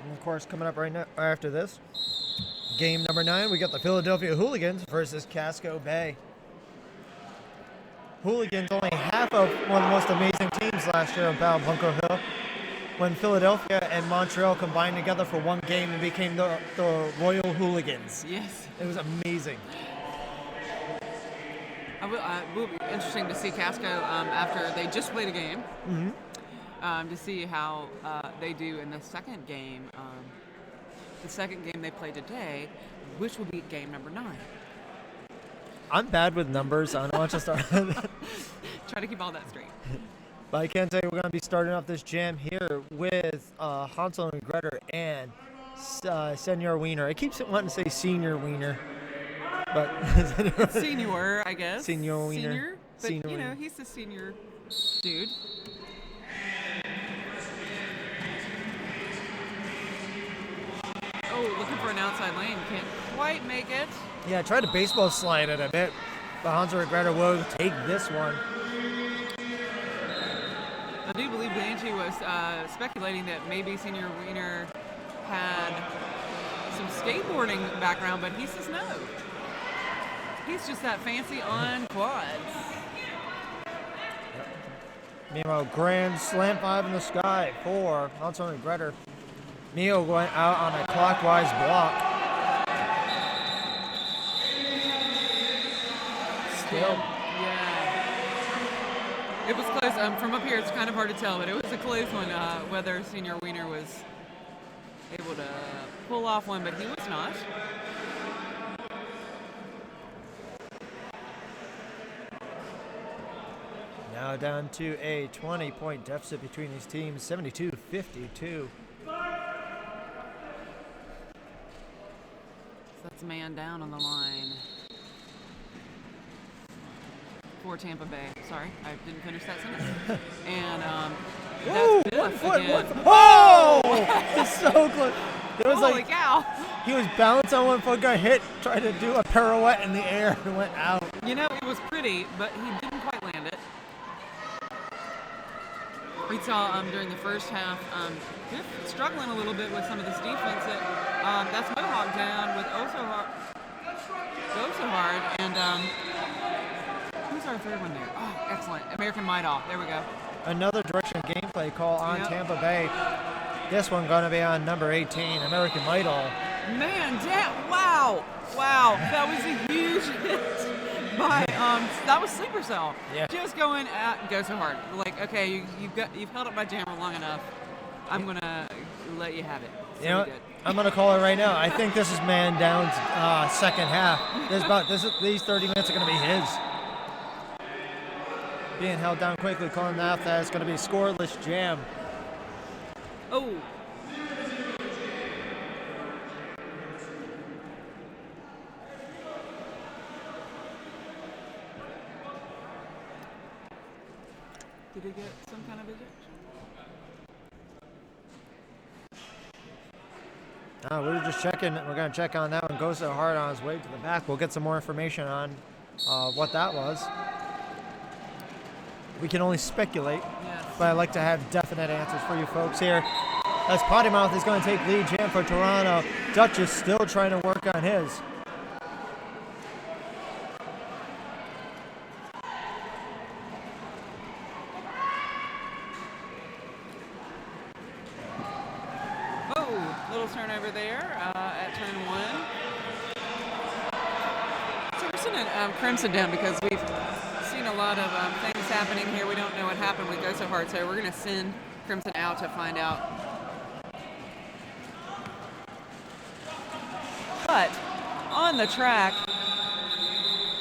And of course, coming up right now after this, game number 9, we got the Philadelphia Hooligans versus Casco Bay. Hooligans only half of one of the most amazing teams last year in Battle Bunker Hill, when Philadelphia and Montreal combined together for one game and became the Royal Hooligans. Yes. It was amazing. It will be interesting to see Casco after they just played a game. Mm-hmm. To see how they do in the second game. The second game they play today, which will be game number 9. I'm bad with numbers. I don't want to start. Try to keep all that straight. But I can tell you we're going to be starting off this jam here with Hansel and Gretel and Senor Wiener. I keep wanting to say Senior Wiener. But It's Senior, I guess. Senor Wiener. Senior? But, Senior you know, Wiener. he's the senior dude. Oh, looking for an outside lane. Can't quite make it. Yeah, I tried to baseball slide it a bit. But Hansel and Gretel will take this one. I do believe Blanchie was speculating that maybe Senior Wiener had some skateboarding background, but he says no. He's just that fancy on quads. Meanwhile, grand slam 5 in the sky for Hansel and Gretel. Mio going out on a clockwise block. Still. Yeah. It was close. From up here, it's kind of hard to tell, but it was a close one whether Senior Wiener was able to pull off one, but he was not. Now down to a 20-point deficit between these teams, 72-52. That's a man down on the line for Tampa Bay. Sorry, I didn't finish that sentence. And Woo! that's One Biff foot, again. one foot. Oh! It's so close. It was Holy like cow! he was balanced on one foot, got hit, tried to do a pirouette in the air, and went out. You know, it was pretty, but he didn't quite land it. We saw during the first half, Biff struggling a little bit with some of this defense. That's Mohawk down with Go So Hard, and who's our third one there? Oh, excellent. American Might-Off. There we go. Another direction gameplay call on Yep. Tampa Bay. This one going to be on number 18, American Idol. Man, damn! Wow, that was a huge hit by that was Sleeper Cell. Yeah. Just going at Go So Hard. Like, okay, you've held up my jammer long enough. I'm gonna let you have it. So You know, we what? did. I'm going to call it right now. I think this is man down's second half. These 30 minutes are going to be his. Being held down quickly, calling that it's going to be a scoreless jam. Oh. Did he get some kind of ejection? We're just checking. We're going to check on that one. Go So Hard on his way to the back. We'll get some more information on what that was. We can only speculate, Yes. but I'd like to have definite answers for you folks here. As Potty Mouth is going to take lead jam for Toronto. Dutch is still trying to work on his. Oh, little turnover there at turn 1. So we're sending Crimson down because we've seen a lot of things happening here. We don't know what happened with Go So Hard, so we're going to send Crimson out to find out. But on the track,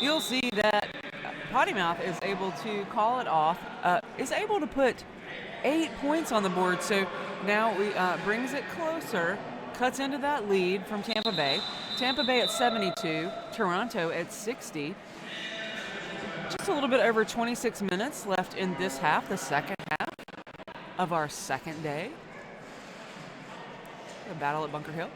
you'll see that Potty Mouth is able to call it off, is able to put 8 points on the board. So now we brings it closer, cuts into that lead from Tampa Bay. Tampa Bay at 72, Toronto at 60. Just a little bit over 26 minutes left in this half, the second half of our second day. The battle at Bunker Hill.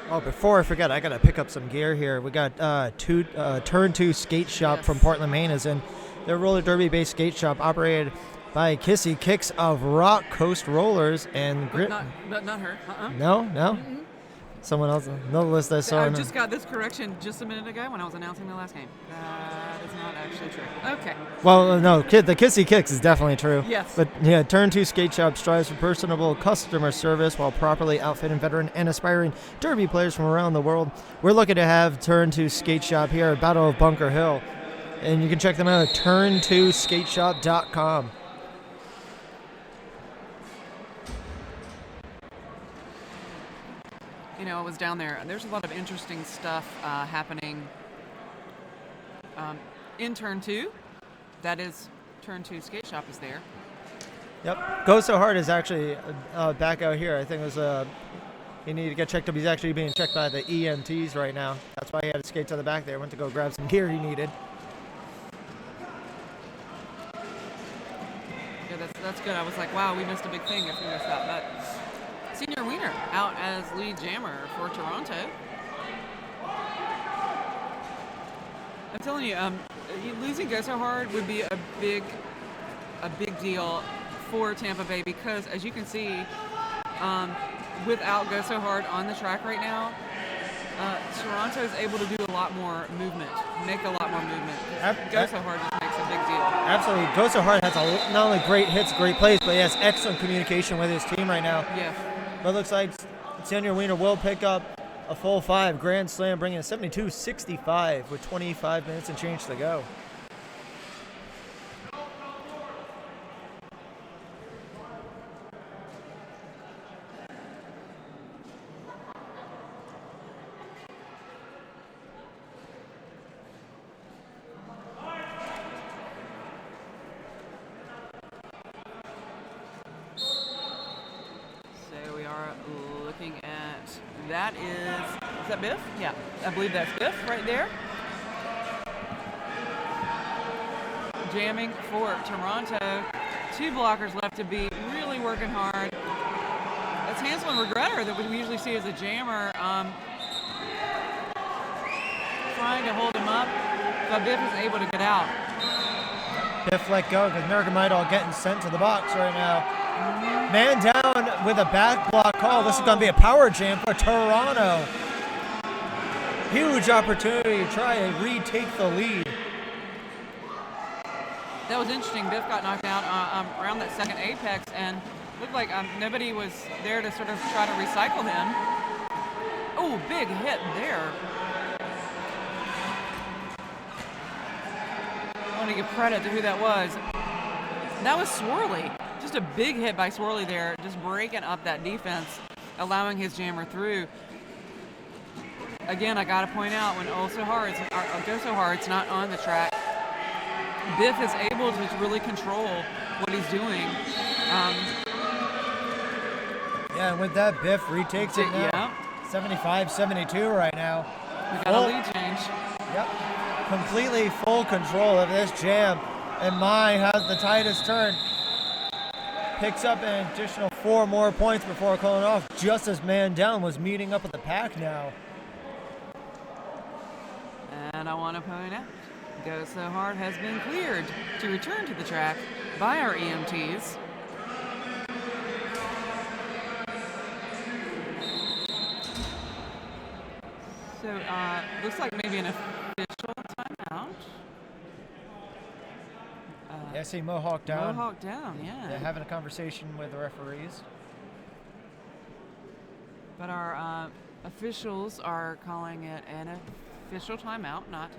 Oh, before I forget, I gotta pick up some gear here. We got Turn 2 Skate Shop from Portland, Maine is in. Their roller derby-based skate shop operated by Kissy Kicks of Rock Coast Rollers and Grit. But not her. No? Mm-mm. Someone else. No list I saw. I just got this correction just a minute ago when I was announcing the last game. That is not actually true. Okay. Well, no, the Kissy Kicks is definitely true. Yes. But yeah, Turn 2 Skate Shop strives for personable customer service while properly outfitting veteran and aspiring derby players from around the world. We're looking to have Turn 2 Skate Shop here at Battle of Bunker Hill. And you can check them out at turn2skateshop.com. You know, I was down there. There's a lot of interesting stuff happening in Turn 2. That is, Turn 2 Skate Shop is there. Yep. Go So Hard is actually back out here. I think it was he needed to get checked up. He's actually being checked by the EMTs right now. That's why he had his skates on the back there. Went to go grab some gear he needed. Yeah, that's good. I was like, wow, we missed a big thing if we missed that. But Senior Wiener out as lead jammer for Toronto. I'm telling you, losing Go So Hard would be a big deal for Tampa Bay because, as you can see, without Go So Hard on the track right now, Toronto is able to do a lot more movement, make a lot more movement. Go So Hard just makes a big deal. Absolutely. Go So Hard has not only great hits, great plays, but he has excellent communication with his team right now. Yeah. But it looks like Senior Wiener will pick up a full 5 Grand Slam, bringing it 72-65 with 25 minutes and change to go. Is that Biff? Yeah, I believe that's Biff right there. Jamming for Toronto. 2 blockers left to beat, really working hard. That's Hansel and Regretter that we usually see as a jammer. Trying to hold him up, but Biff is able to get out. Biff let go because American Idol getting sent to the box right now. Man down with a back block call. This is going to be a power jam for Toronto. Huge opportunity to try and retake the lead. That was interesting. Biff got knocked out around that second apex and looked like nobody was there to sort of try to recycle him. Oh, big hit there. I want to give credit to who that was. That was Swirly. Just a big hit by Swirly there, just breaking up that defense, allowing his jammer through. Again, I got to point out, when Go So Hard's not on the track, Biff is able to really control what he's doing. Yeah, and with that, Biff retakes it now. Yeah. 75-72 right now. We got a lead change. Yep. Completely full control of this jam. And Mai has the tightest turn. Picks up an additional 4 more points before calling off, just as Man Down was meeting up with the pack now. And I want to point out, Go So Hard has been cleared to return to the track by our EMTs. So, looks like maybe an official timeout. Yeah, I see Mohawk down. Mohawk down, yeah. They're having a conversation with the referees. But our officials are calling it an official timeout, not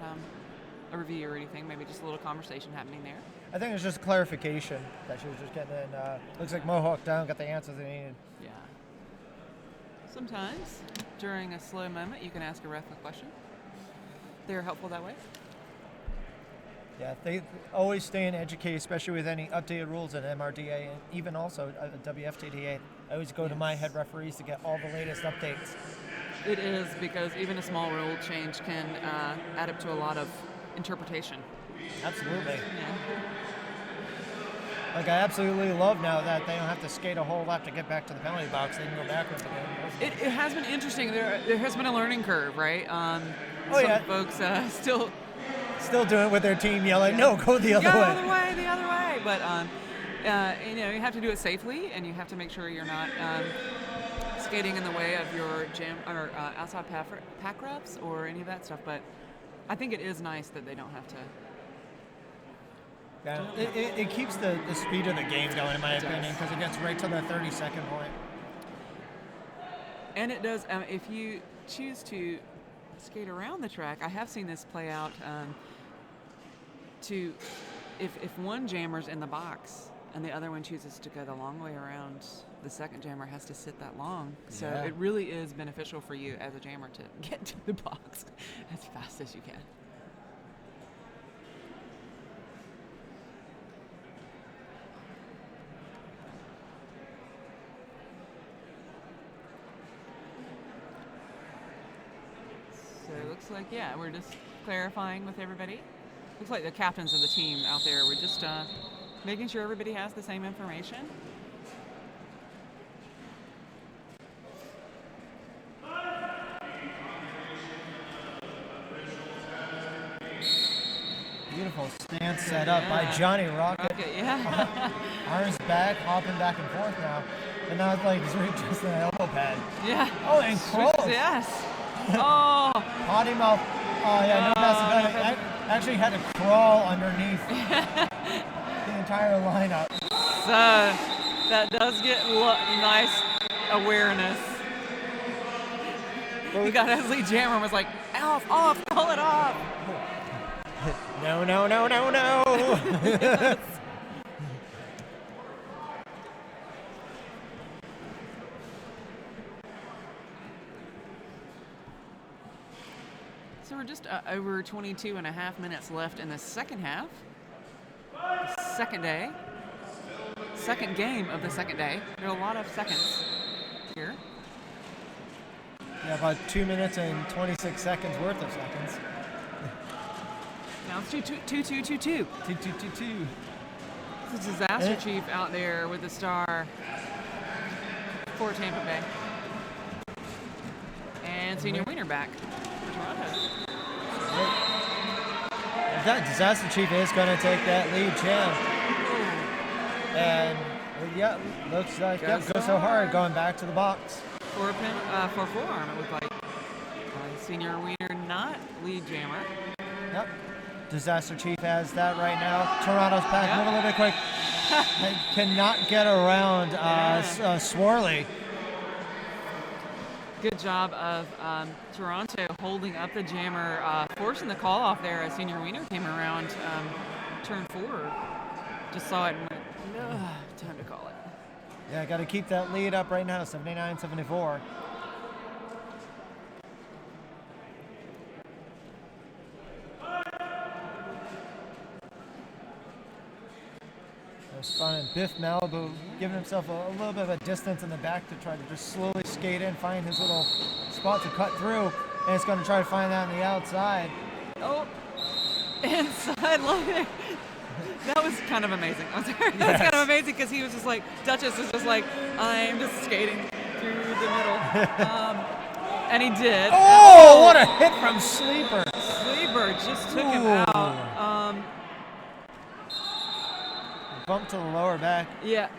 a review or anything. Maybe just a little conversation happening there. I think it's just clarification that she was just getting in. Looks like Mohawk down, got the answers they needed. Yeah. Sometimes during a slow moment, you can ask a ref a question. They're helpful that way. Yeah, they always stay in educated, especially with any updated rules at MRDA and even also WFTDA. I always go to my head referees to get all the latest updates. It is, because even a small rule change can add up to a lot of interpretation. Absolutely. Yeah. Like, I absolutely love now that they don't have to skate a whole lap to get back to the penalty box. They can go backwards again. It has been interesting. There has been a learning curve, right? Yeah. Folks Still doing it with their team, yelling, no, go the other way. The other way. But, you have to do it safely, and you have to make sure you're not skating in the way of your jam or outside pack reps or any of that stuff. But I think it is nice that they don't have to. Yeah, it keeps the speed of the game going, in my opinion, because it gets right to the 30-second point. And it does, if you choose to skate around the track, I have seen this play out if one jammer's in the box and the other one chooses to go the long way around, the second jammer has to sit that long. So it really is beneficial for you as a jammer to get to the box as fast as you can. So it looks like, we're just clarifying with everybody. Looks like the captains of the team out there, we're just making sure everybody has the same information. Beautiful stance set up by Johnny Rocket. Arms back, hopping back and forth now. And now it's like he's right just in the elbow pad. Yeah. Oh, and close. Yes. Oh. Potty mouth. Oh, yeah, no pass. Actually had to crawl underneath the entire lineup. So that does get nice awareness. You got his lead jammer and was like, off, call it off. No. Yes. So we're just over 22 and a half minutes left in the second half. Second game of the second day. There are a lot of seconds here. Yeah, about 2 minutes and 26 seconds worth of seconds. Now it's 2-2-2-2-2. 2-2-2-2. This is Disaster Chief out there with the star for Tampa Bay. And Senior Wiener back for Toronto. That Disaster Chief is going to take that lead jam. And, looks like, goes so hard going back to the box. For forearm, it looked like. Senior Wiener not lead jammer. Yep. Disaster Chief has that right now. Toronto's pack moving a little bit quick. They cannot get around Swarley. Good job of Toronto holding up the jammer, forcing the call off there as Senior Wiener came around turn 4. Just saw it and went, time to call it. Yeah, got to keep that lead up right now, 79-74. It's fun, and Biff Malibu giving himself a little bit of a distance in the back to try to just slowly skate in, find his little spot to cut through, and it's going to try to find that on the outside. Oh, inside line. That was kind of amazing. I'm sorry. That was kind of amazing because he was just like, Duchess is just like, I'm just skating through the middle. And he did. Oh, what a hit from Sleeper. Sleeper just took him out. Bump to the lower back. Yeah.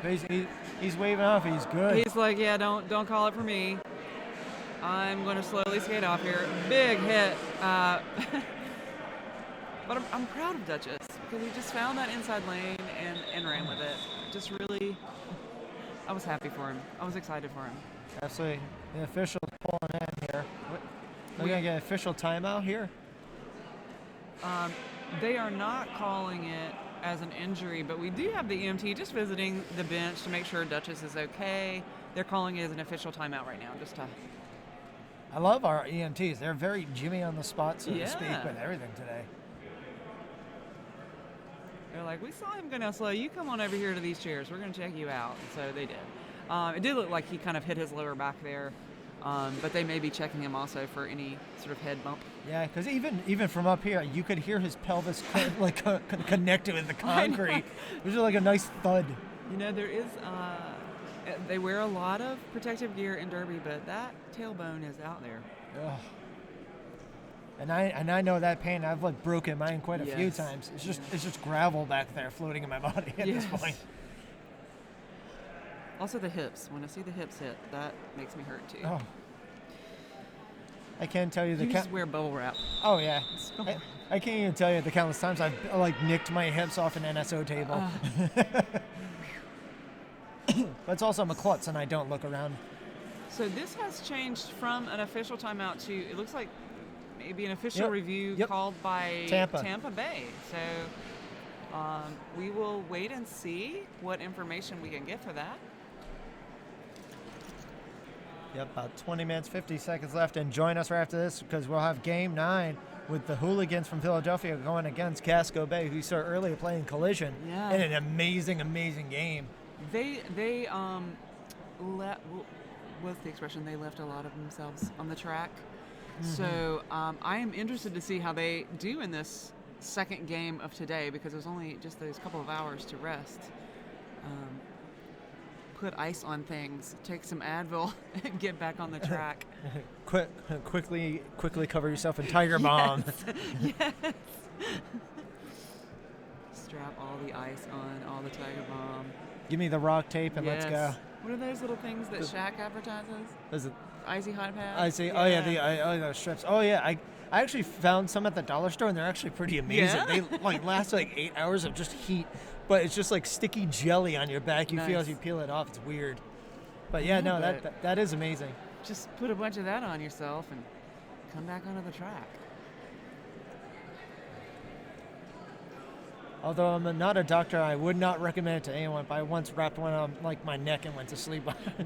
He's waving off. He's good. He's like, don't call it for me. I'm going to slowly skate off here. Big hit. But I'm proud of Duchess because he just found that inside lane and ran with it. Just really, I was happy for him. I was excited for him. Absolutely. The official pulling in here. We're going to get an official timeout here? They are not calling it as an injury, but we do have the EMT just visiting the bench to make sure Duchess is okay. They're calling it as an official timeout right now, just to. I love our EMTs. They're very Jimmy on the spot, so to speak, Yeah. with everything today. They're like, we saw him go down slow. You come on over here to these chairs. We're going to check you out. And so they did. It did look like he kind of hit his lower back there, but they may be checking him also for any sort of head bump. Yeah, because even from up here, you could hear his pelvis connected with the concrete. It was just like a nice thud. You know, there is. They wear a lot of protective gear in Derby, but that tailbone is out there. Ugh. And I know that pain. I've like broken mine quite a few Yes. times. It's just gravel back there floating in my body at this point. Also the hips. When I see the hips hit, that makes me hurt too. Oh. I can't tell you the You just wear bubble wrap. Oh yeah. I can't even tell you the countless times I've like nicked my hips off an NSO table. But it's also I'm a klutz and I don't look around. So this has changed from an official timeout to, it looks like maybe an official Yep. review Yep. called by Tampa. Bay. So we will wait and see what information we can get for that. Yep, about 20 minutes, 50 seconds left. And join us right after this because we'll have Game 9 with the Hooligans from Philadelphia going against Casco Bay, who you saw earlier playing Collision Yeah. in an amazing, amazing game. They what's the expression? They left a lot of themselves on the track. Mm-hmm. So I am interested to see how they do in this second game of today because it was only just those couple of hours to rest. Put ice on things, take some Advil, and get back on the track. Quickly cover yourself in Tiger Bomb. Yes. Strap all the ice on, all the Tiger Bomb. Give me the rock tape and let's go. What are those little things that Shaq advertises? Is it? Icy hot pads? I see. Oh yeah, those strips. Oh yeah, I actually found some at the dollar store and they're actually pretty amazing. Yeah? They like last like 8 hours of just heat, but it's just like sticky jelly on your back. You feel as Nice. you peel it off. It's weird. But yeah, no, that is amazing. Just put a bunch of that on yourself and come back onto the track. Although I'm not a doctor, I would not recommend it to anyone. But I once wrapped one on like my neck and went to sleep.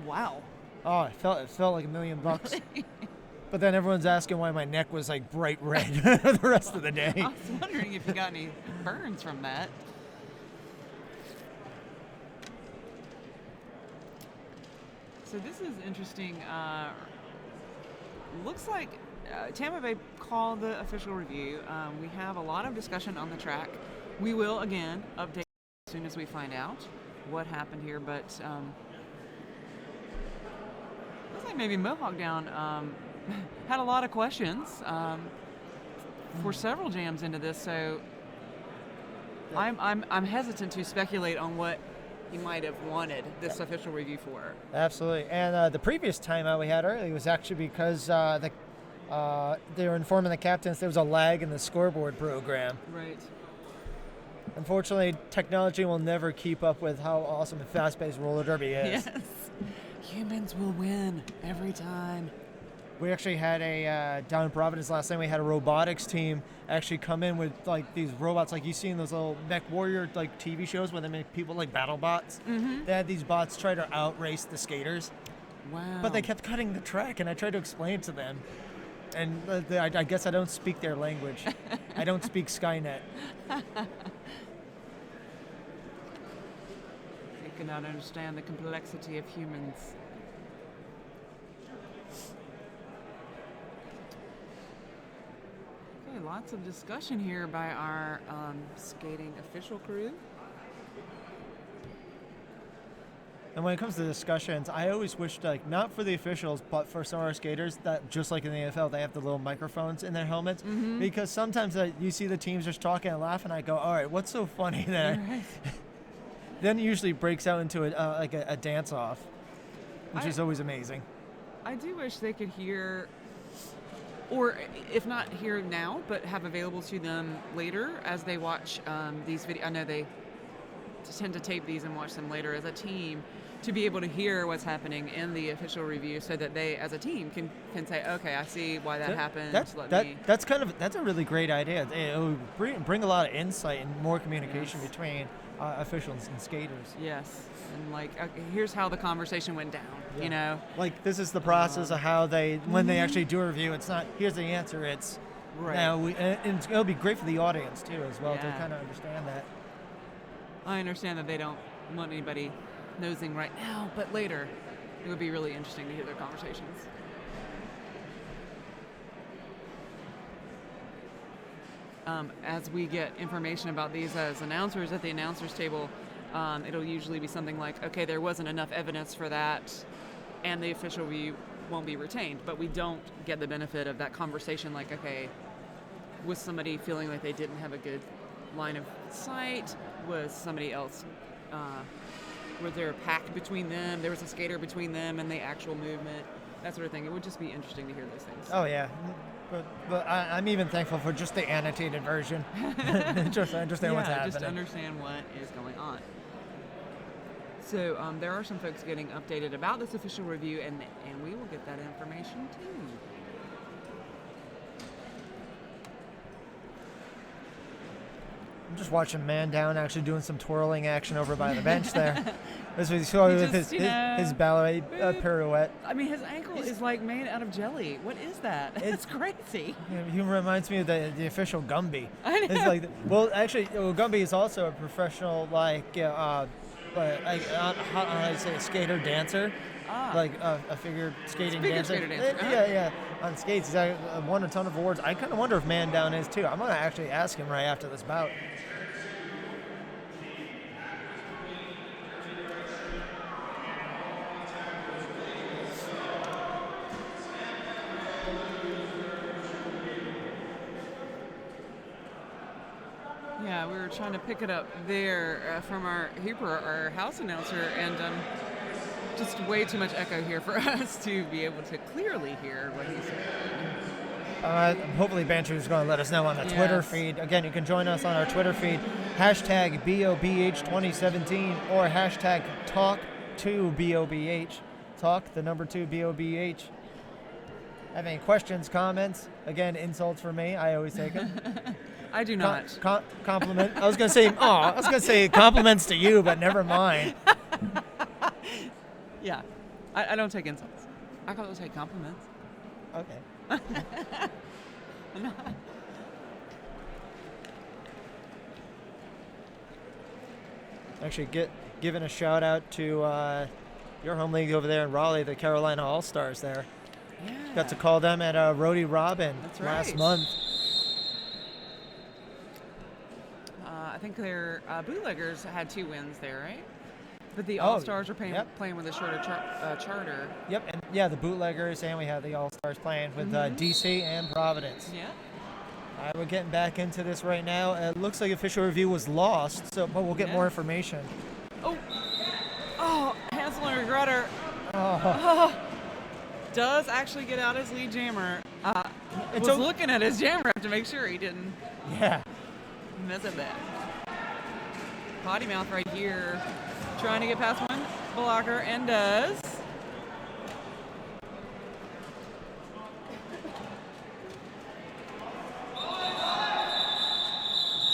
Wow. Oh, it felt like $1 million. But then everyone's asking why my neck was like bright red the rest of the day. I was wondering if you got any burns from that. So this is interesting. Looks like Tampa Bay called the official review. We have a lot of discussion on the track. We will, again, update as soon as we find out what happened here. But looks like maybe Mohawk Down had a lot of questions for several jams into this. So I'm hesitant to speculate on what he might have wanted this official review for. Absolutely. And the previous timeout we had earlier was actually because they were informing the captains there was a lag in the scoreboard program. Right. Unfortunately, technology will never keep up with how awesome and fast-paced roller derby is. Yes. Humans will win every time. We actually had down in Providence last night, we had a robotics team actually come in with like these robots like you see in those little Mech Warrior like TV shows where they make people like battle bots. Mm-hmm. They had these bots try to outrace the skaters, Wow. but they kept cutting the track, and I tried to explain it to them. And I guess I don't speak their language. I don't speak Skynet. They cannot understand the complexity of humans. Okay, lots of discussion here by our skating official crew. And when it comes to discussions, I always wished, like, not for the officials, but for some of our skaters, that just like in the NFL, they have the little microphones in their helmets. Mm-hmm. Because sometimes you see the teams just talking and laughing, and I go, all right, what's so funny there? Right. Then it usually breaks out into a dance-off, which is always amazing. I do wish they could hear, or if not hear now, but have available to them later as they watch these videos. I know tend to tape these and watch them later as a team to be able to hear what's happening in the official review, so that they, as a team, can say, okay, I see why that happened. That's a really great idea. It would bring a lot of insight and more communication between officials and skaters. Yes, and like here's how the conversation went down. Yeah. You know, like this is the process of how they when they actually do a review. It's not here's the answer. It's right. Now and it'll be great for the audience too as well to Yeah. kind of understand that. I understand that they don't want anybody nosing right now, but later it would be really interesting to hear their conversations. As we get information about these as announcers at the announcers table, it'll usually be something like, okay, there wasn't enough evidence for that, and the official review won't be retained. But we don't get the benefit of that conversation like, okay, was somebody feeling like they didn't have a good line of sight? Was somebody else, was there a pack between them? There was a skater between them and the actual movement, that sort of thing. It would just be interesting to hear those things. Oh, yeah. But I'm even thankful for just the annotated version. Just understand what's happening. Just to understand what is going on. So there are some folks getting updated about this official review, and we will get that information too. I'm just watching Man Down actually doing some twirling action over by the bench there. As we saw with his ballet pirouette. I mean, his ankle is like made out of jelly. What is that? It's crazy. He reminds me of the official Gumby. I know. It's like, Gumby is also a professional, how I say, skater dancer. Like a figure skating dancer. Skater dancer. Yeah. On skates, he's won a ton of awards. I kind of wonder if Man Down is too. I'm gonna actually ask him right after this bout. Yeah, we were trying to pick it up there from our house announcer, and just way too much echo here for us to be able to clearly hear what he said. Hopefully Banter is going to let us know on the Twitter feed. Again, you can join us on our Twitter feed, hashtag BOBH2017 or hashtag Talk2BOBH. Talk, the number 2 BOBH. Have any questions, comments? Again, insults for me. I always take them. I do not. Compliment. I was gonna say compliments to you, but never mind. Yeah, I don't take insults. I can take compliments. Okay. Actually, giving a shout out to your home league over there in Raleigh, the Carolina All-Stars there. Yeah. Got to call them at Rhodey Robin last month. I think their bootleggers had 2 wins there, right? But the All-Stars are playing with a shorter charter. Yep, and the bootleggers, and we have the All-Stars playing with DC and Providence. Yeah. All right, we're getting back into this right now. It looks like official review was lost, but we'll get more information. Oh, Hansel and Regretter does actually get out his lead jammer. Was looking at his jammer to make sure he didn't mess it back. Potty mouth right here, trying to get past one blocker, and does.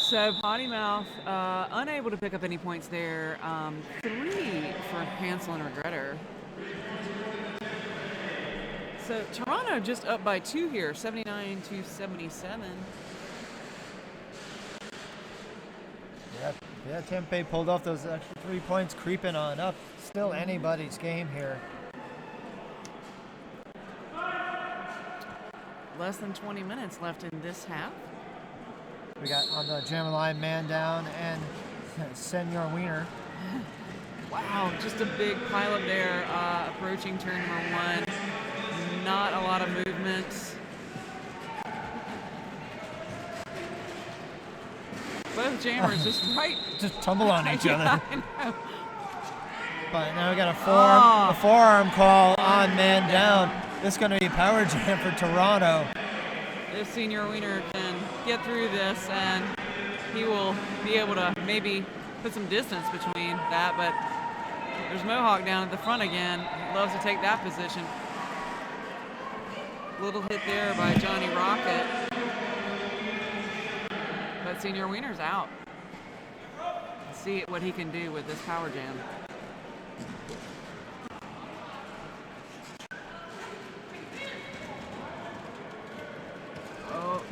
So Potty Mouth unable to pick up any points there. 3 for Hansel and Regretter. So Toronto just up by 2 here, 79-77. Yeah, Tampa pulled off those extra 3 points, creeping on up. Still anybody's game here. Less than 20 minutes left in this half. We got on the Jam Line Man Down and Senor Wiener. Wow, just a big pileup there, approaching turn number 1. Not a lot of movement. Both jammers just tumble on each other. I know. But now we got a forearm call on Man Down. This is going to be a power jam for Toronto. If Senior Wiener can get through this, and he will be able to maybe put some distance between that, but there's Mohawk down at the front again. He loves to take that position. Little hit there by Johnny Rocket. But Senior Wiener's out. Let's see what he can do with this power jam. Oh.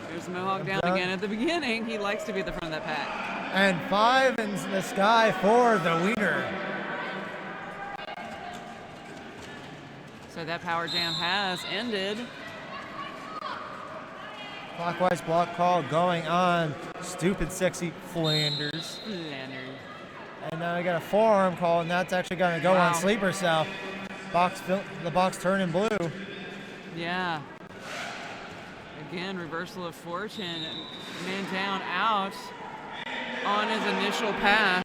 There's Mohawk down again at the beginning. He likes to be at the front of that pack. And 5 in the sky for the Wiener. So that power jam has ended. Clockwise block call going on. Stupid Sexy Flanders. And now we got a forearm call, and that's actually going to go on Sleeper Cell. The box turning blue. Yeah. Again, reversal of fortune. Man down out on his initial pass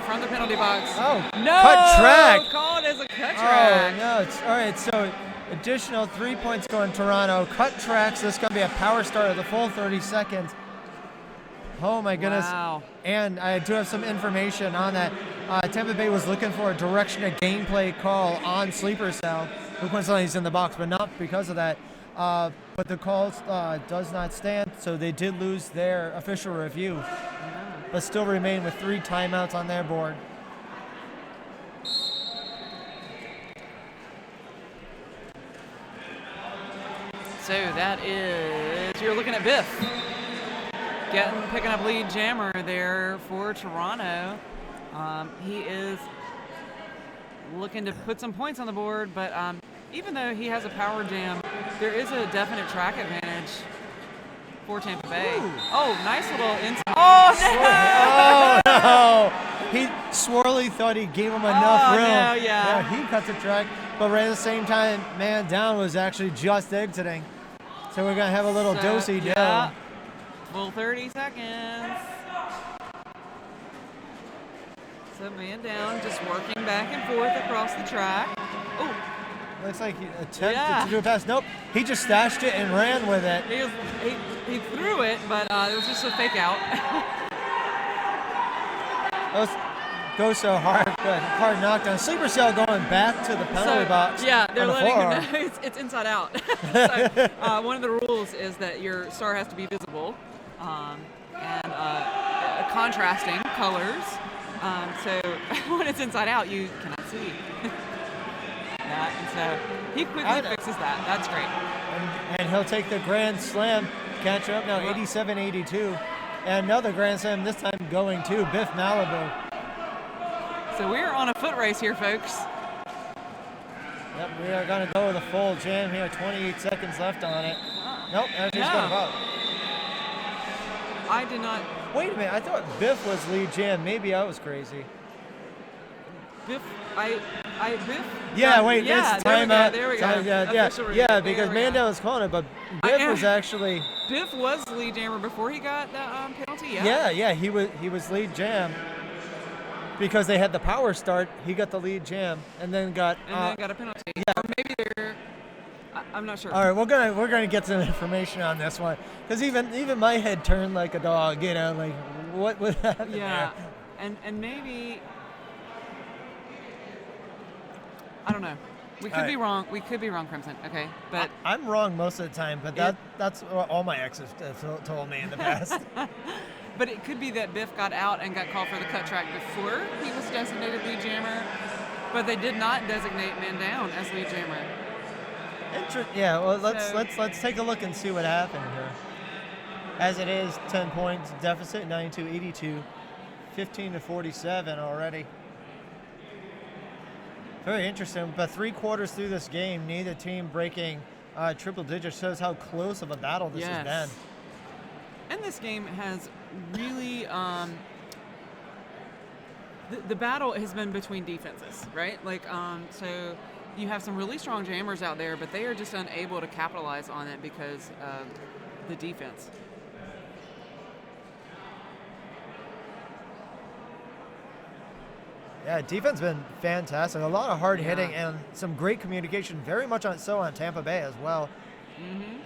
from the penalty box. Oh, no! cut track. Called as a cut track. Oh, no. It's, all right, so additional 3 points going Toronto. Cut tracks. This is going to be a power start of the full 30 seconds. Oh, my goodness. Wow. And I do have some information on that. Tampa Bay was looking for a direction of gameplay call on Sleeper Cell, who coincidentally is in the box, but not because of that. But the call does not stand, so they did lose their official review, but still remain with 3 timeouts on their board. So that is, you're looking at Biff picking up lead jammer there for Toronto. He is looking to put some points on the board, but even though he has a power jam, there is a definite track advantage for Tampa Bay. Ooh. Oh, nice little inside. Oh, no! Oh, no! He Swirly thought he gave him enough room. No, yeah. He cuts the track, but right at the same time, man down was actually just exiting. So we're going to have a little dosey-do. Yeah. Full 30 seconds. So man down, just working back and forth across the track. Oh. Looks like he attempted to do a pass. Nope. He just stashed it and ran with it. He threw it, but it was just a fake out. Those go so hard, but hard knockdown. Sleeper Cell going back to the penalty box. Yeah, they're on the letting him know it's inside out. So, one of the rules is that your star has to be visible and contrasting colors. So when it's inside out, you cannot see. And so he quickly fixes that. That's great. And he'll take the Grand Slam, catch up now 87-82. And another Grand Slam, this time going to Biff Malibu. So we're on a foot race here, folks. Yep, we are going to go with a full jam here. 28 seconds left on it. Nope, he's going to vote. I did not. Wait a minute, I thought Biff was lead jam. Maybe I was crazy. Biff, Biff? Yeah, wait, yeah, this timeout. There we go. Yeah, because Mandel was calling it, but Biff was actually. Biff was lead jammer before he got that penalty. Yeah, he was lead jam. Because they had the power start, he got the lead jam, and then got a penalty. Yeah, or maybe they're. I'm not sure. All right, we're gonna get some information on this one, because even my head turned like a dog. You know, like what happened there? and maybe I don't know. We could be wrong. We could be wrong, Crimson. Okay, but I'm wrong most of the time. But that's what all my exes told me in the past. But it could be that Biff got out and got called for the cut track before he was designated lead jammer, but they did not designate man down as lead jammer. Yeah, well, let's take a look and see what happened here. As it is, 10 points deficit, 92-82, 15-47 already. Very interesting. But 3 quarters through this game, neither team breaking triple digits. Shows how close of a battle this has been. And this game has really, the battle has been between defenses, right? Like, so you have some really strong jammers out there, but they are just unable to capitalize on it because of the defense. Yeah, defense has been fantastic. A lot of hard hitting and some great communication, very much on Tampa Bay as well.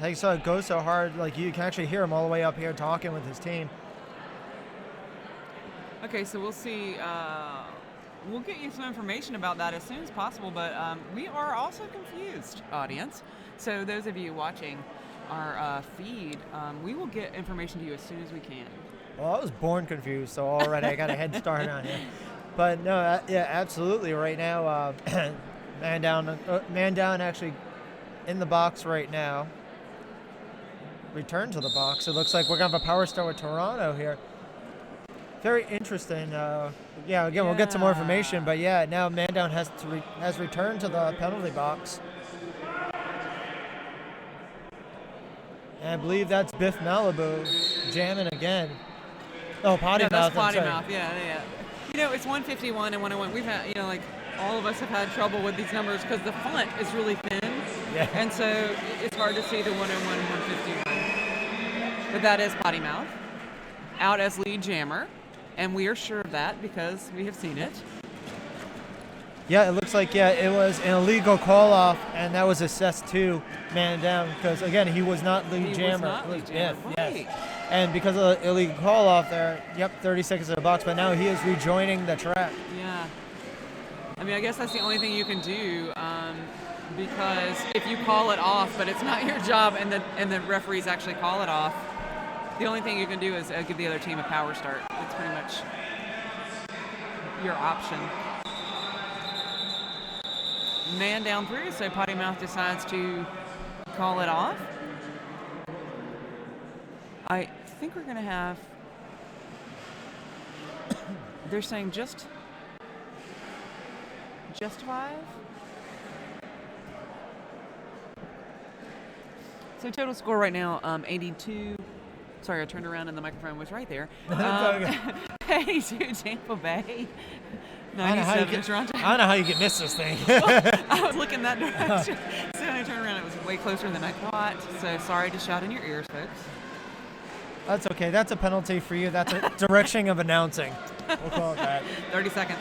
Like, so it goes so hard, like you can actually hear him all the way up here talking with his team. Okay, so we'll see. We'll get you some information about that as soon as possible, but we are also confused, audience. So those of you watching our feed, we will get information to you as soon as we can. Well, I was born confused, so already I got a head start on it. But no, yeah, absolutely. Right now, man down actually in the box right now. Return to the box. It looks like we're going to have a power start with Toronto here. Very interesting. Again, we'll get some more information. But yeah, now Mandown has returned to the penalty box. And I believe that's Biff Malibu jamming again. Oh, potty mouth. That's potty mouth. Yeah. You know, it's 151 and 101. We've had, like all of us have had trouble with these numbers because the font is really thin. Yeah. And so it's hard to see the 101 and 151. But that is potty mouth. Out as lead jammer. And we are sure of that because we have seen it. Yeah, it looks like, it was an illegal call-off, and that was assessed to man down because, again, he was not lead jammer. Right. Yes. And because of the illegal call-off there, 30 seconds in the box, but now he is rejoining the track. Yeah. I mean, I guess that's the only thing you can do because if you call it off, but it's not your job, and the referees actually call it off, the only thing you can do is give the other team a power start. That's pretty much your option. Man down through, so potty mouth decides to call it off. I think we're going to have, they're saying just 5. So total score right now, 82. Sorry, I turned around and the microphone was right there. 82 Tampa Bay. 97 Toronto. I don't know how you can miss this thing. I was looking that direction. So when I turned around, it was way closer than I thought. So sorry to shout in your ears, folks. That's okay. That's a penalty for you. That's a direction of announcing. We'll call it that. 30 seconds.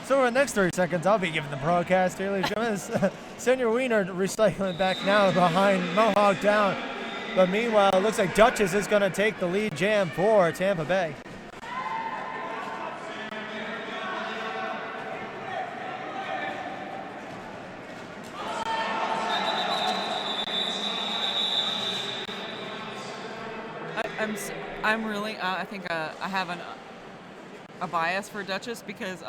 So for the next 30 seconds, I'll be giving the broadcast here, ladies and gentlemen. Senior Wiener recycling back now behind Mohawk down. But meanwhile, it looks like Duchess is going to take the lead jam for Tampa Bay. I'm really, I think I have a bias for Duchess because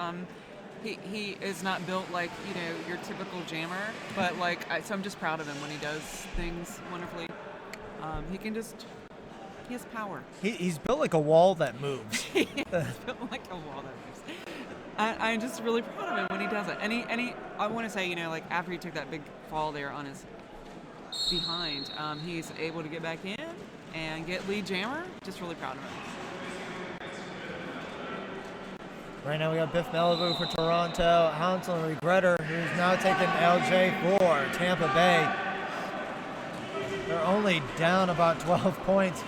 he is not built like, your typical jammer, but so I'm just proud of him when he does things wonderfully. He has power. He's built like a wall that moves. He's built like a wall that moves. I'm just really proud of him when he does it. And he I want to say, after he took that big fall there on his behind, he's able to get back in and get lead jammer. Just really proud of him. Right now we got Biff Malibu for Toronto, Hansel and Regretter, who's now taking LJ for Tampa Bay. They're only down about 12 points.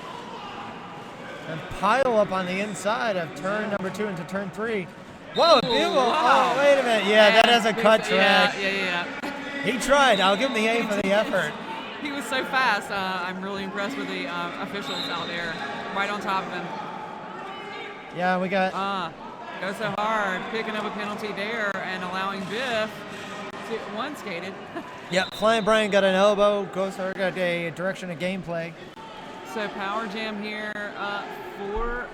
And pile up on the inside of turn number 2 into turn 3. Whoa, beautiful. Wow. Oh, wait a minute. Yeah, that has a cut track. Yeah. He tried. I'll give him the A for the effort. He was so fast. I'm really impressed with the officials out there, right on top of him. Yeah, we got... Go so hard, picking up a penalty there and allowing Biff to one skated. Yep, Flying Brian got an elbow, goes hard, got a direction of gameplay. So power jam here for,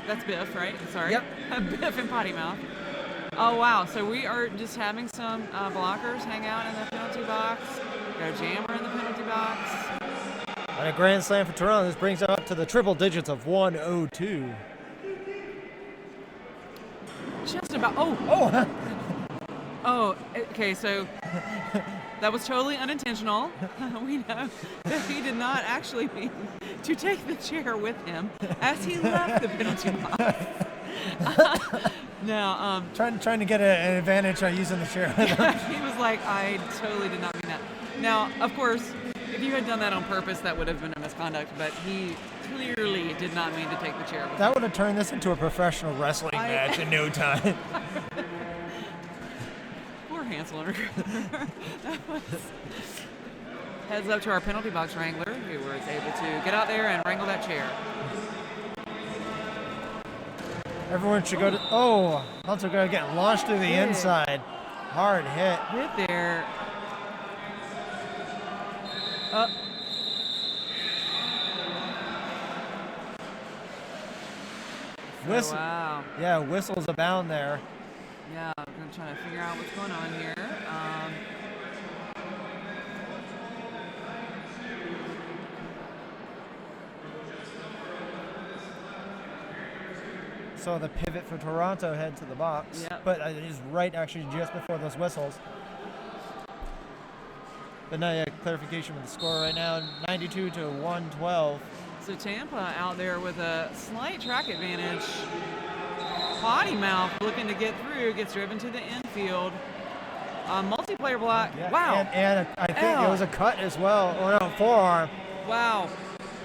that's Biff, right? Sorry. Yep. Biff and potty mouth. Oh, wow. So we are just having some blockers hang out in the penalty box. Go jammer in the penalty box. And a grand slam for Toronto. This brings it up to the triple digits of 102. Just about. Oh, okay. So that was totally unintentional. We know that he did not actually mean to take the chair with him as he left the penalty box. Now, trying to get an advantage on using the chair. He was like, I totally did not mean that. Now, of course, if you had done that on purpose, that would have been a misconduct. But he clearly did not mean to take the chair with him. That would have turned this into a professional wrestling match in no time. Poor Hansel and Gretel. Heads up to our penalty box wrangler, who was able to get out there and wrangle that chair. Everyone should go to. Oh, Hunter going to get launched through the Hit. inside. Hard hit. Hit there. Whistle. Wow. Yeah, whistles abound there. Yeah, I'm trying to figure out what's going on here. So the pivot for Toronto head to the box. Yep. But it is right actually just before those whistles. But now, yeah, clarification with the score right now, 92 to 112. So Tampa out there with a slight track advantage. Potty Mouth looking to get through, gets driven to the infield. Multiplayer block. Yeah, Wow. And I think it was a cut as well. Oh, no, forearm. Wow.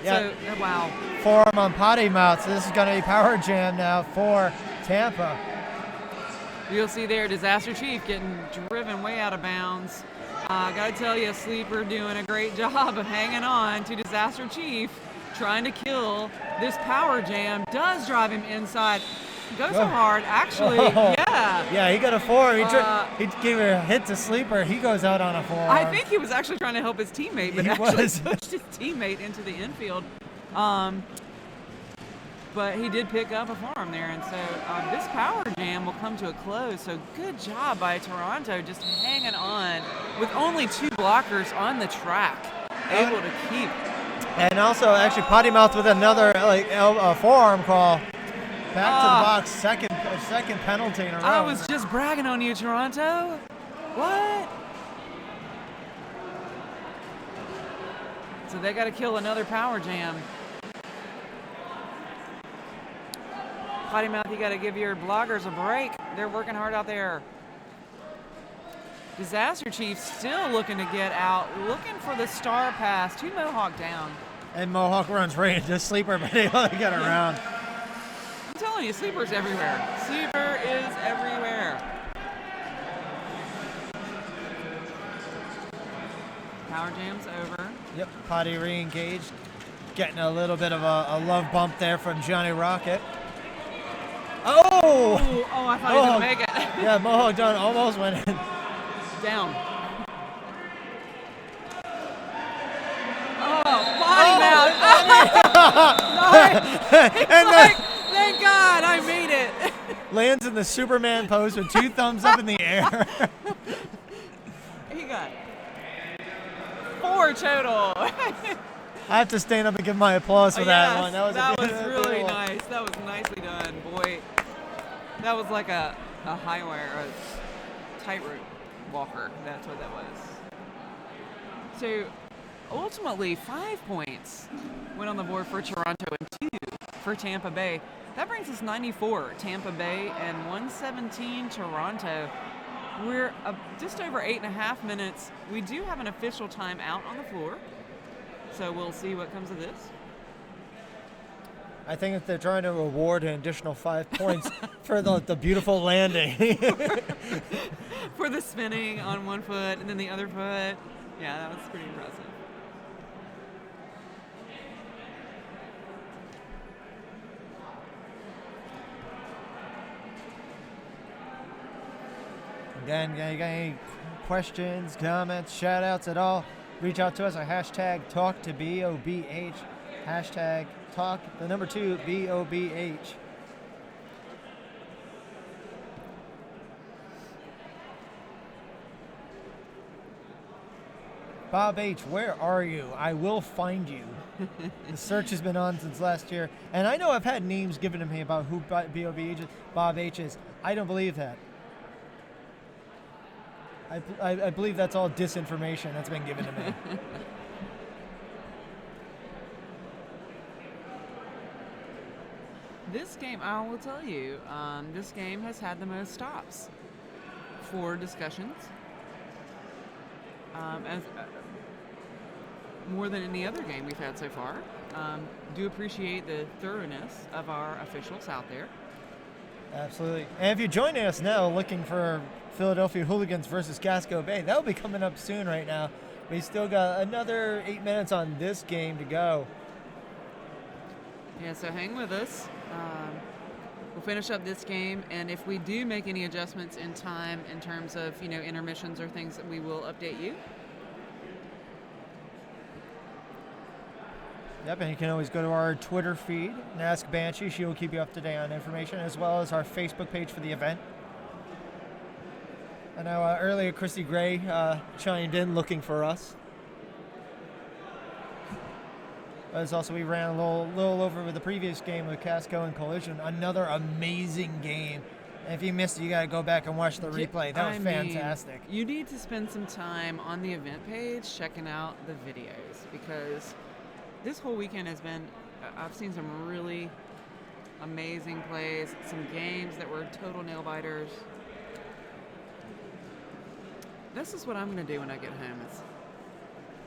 Yeah. So, wow. Forearm on Potty Mouth. So this is going to be power jam now for Tampa. You'll see there, Disaster Chief getting driven way out of bounds. Gotta tell you, Sleeper doing a great job of hanging on to Disaster Chief, trying to kill this power jam. Does drive him inside. Goes so hard, actually. Yeah. Yeah, he got a four. He gave a hit to Sleeper. He goes out on a four. I think he was actually trying to help his teammate, but He actually was. pushed his teammate into the infield. But he did pick up a forearm there, and so this power jam will come to a close. So good job by Toronto, just hanging on with only 2 blockers on the track, able to keep. And also, actually, Potty Mouth with another forearm call. Back to the box, second penalty in a row. I was just bragging on you, Toronto. What? So they got to kill another power jam. Potty Mouth, you got to give your bloggers a break. They're working hard out there. Disaster Chief still looking to get out, looking for the star pass. 2 Mohawk down. And Mohawk runs right into Sleeper, but he only got around. I'm telling you, Sleeper's everywhere. Sleeper is everywhere. Power jam's over. Yep, Potty re-engaged. Getting a little bit of a love bump there from Johnny Rocket. Oh! Ooh, oh, I thought he was going to make it. Yeah, Mohawk done almost went in. Down. Oh, Potty Mouth. And Thank God I made it. lands in the Superman pose with 2 thumbs up in the air. He got 4 total. I have to stand up and give my applause for that one. That was a really cool. nice. That was nicely done, boy. That was like a high wire, a tightrope walker. That's what that was. So ultimately, 5 points went on the board for Toronto and 2 for Tampa Bay. That brings us 94 Tampa Bay and 117 Toronto. We're just over 8.5 minutes. We do have an official timeout on the floor, so we'll see what comes of this. I think if they're trying to reward an additional 5 points for the beautiful landing. For the spinning on one foot and then the other foot. Yeah, that was pretty impressive. Again, you got any questions, comments, shout outs at all? Reach out to us at hashtag #TalkToBOBH. Hashtag talk, the number 2, BOBH. Bob H., where are you? I will find you. The search has been on since last year. And I know I've had names given to me about who Bob H. is. I don't believe that. I believe that's all disinformation that's been given to me. This game, I will tell you, this game has had the most stops for discussions. More than any other game we've had so far. Do appreciate the thoroughness of our officials out there. Absolutely. And if you're joining us now looking for Philadelphia Hooligans versus Casco Bay, that'll be coming up soon right now. We still got another 8 minutes on this game to go. Yeah, so hang with us. We'll finish up this game, and if we do make any adjustments in time in terms of, intermissions or things, that we will update you. Yep, and you can always go to our Twitter feed and ask Banshee. She will keep you up to date on information, as well as our Facebook page for the event. I know earlier Christy Gray chimed in looking for us. As also, we ran a little over with the previous game with Casco and Collision. Another amazing game. And if you missed it, you got to go back and watch the replay. That was fantastic. You need to spend some time on the event page checking out the videos, because this whole weekend has been, I've seen some really amazing plays, some games that were total nail biters. This is what I'm going to do when I get home.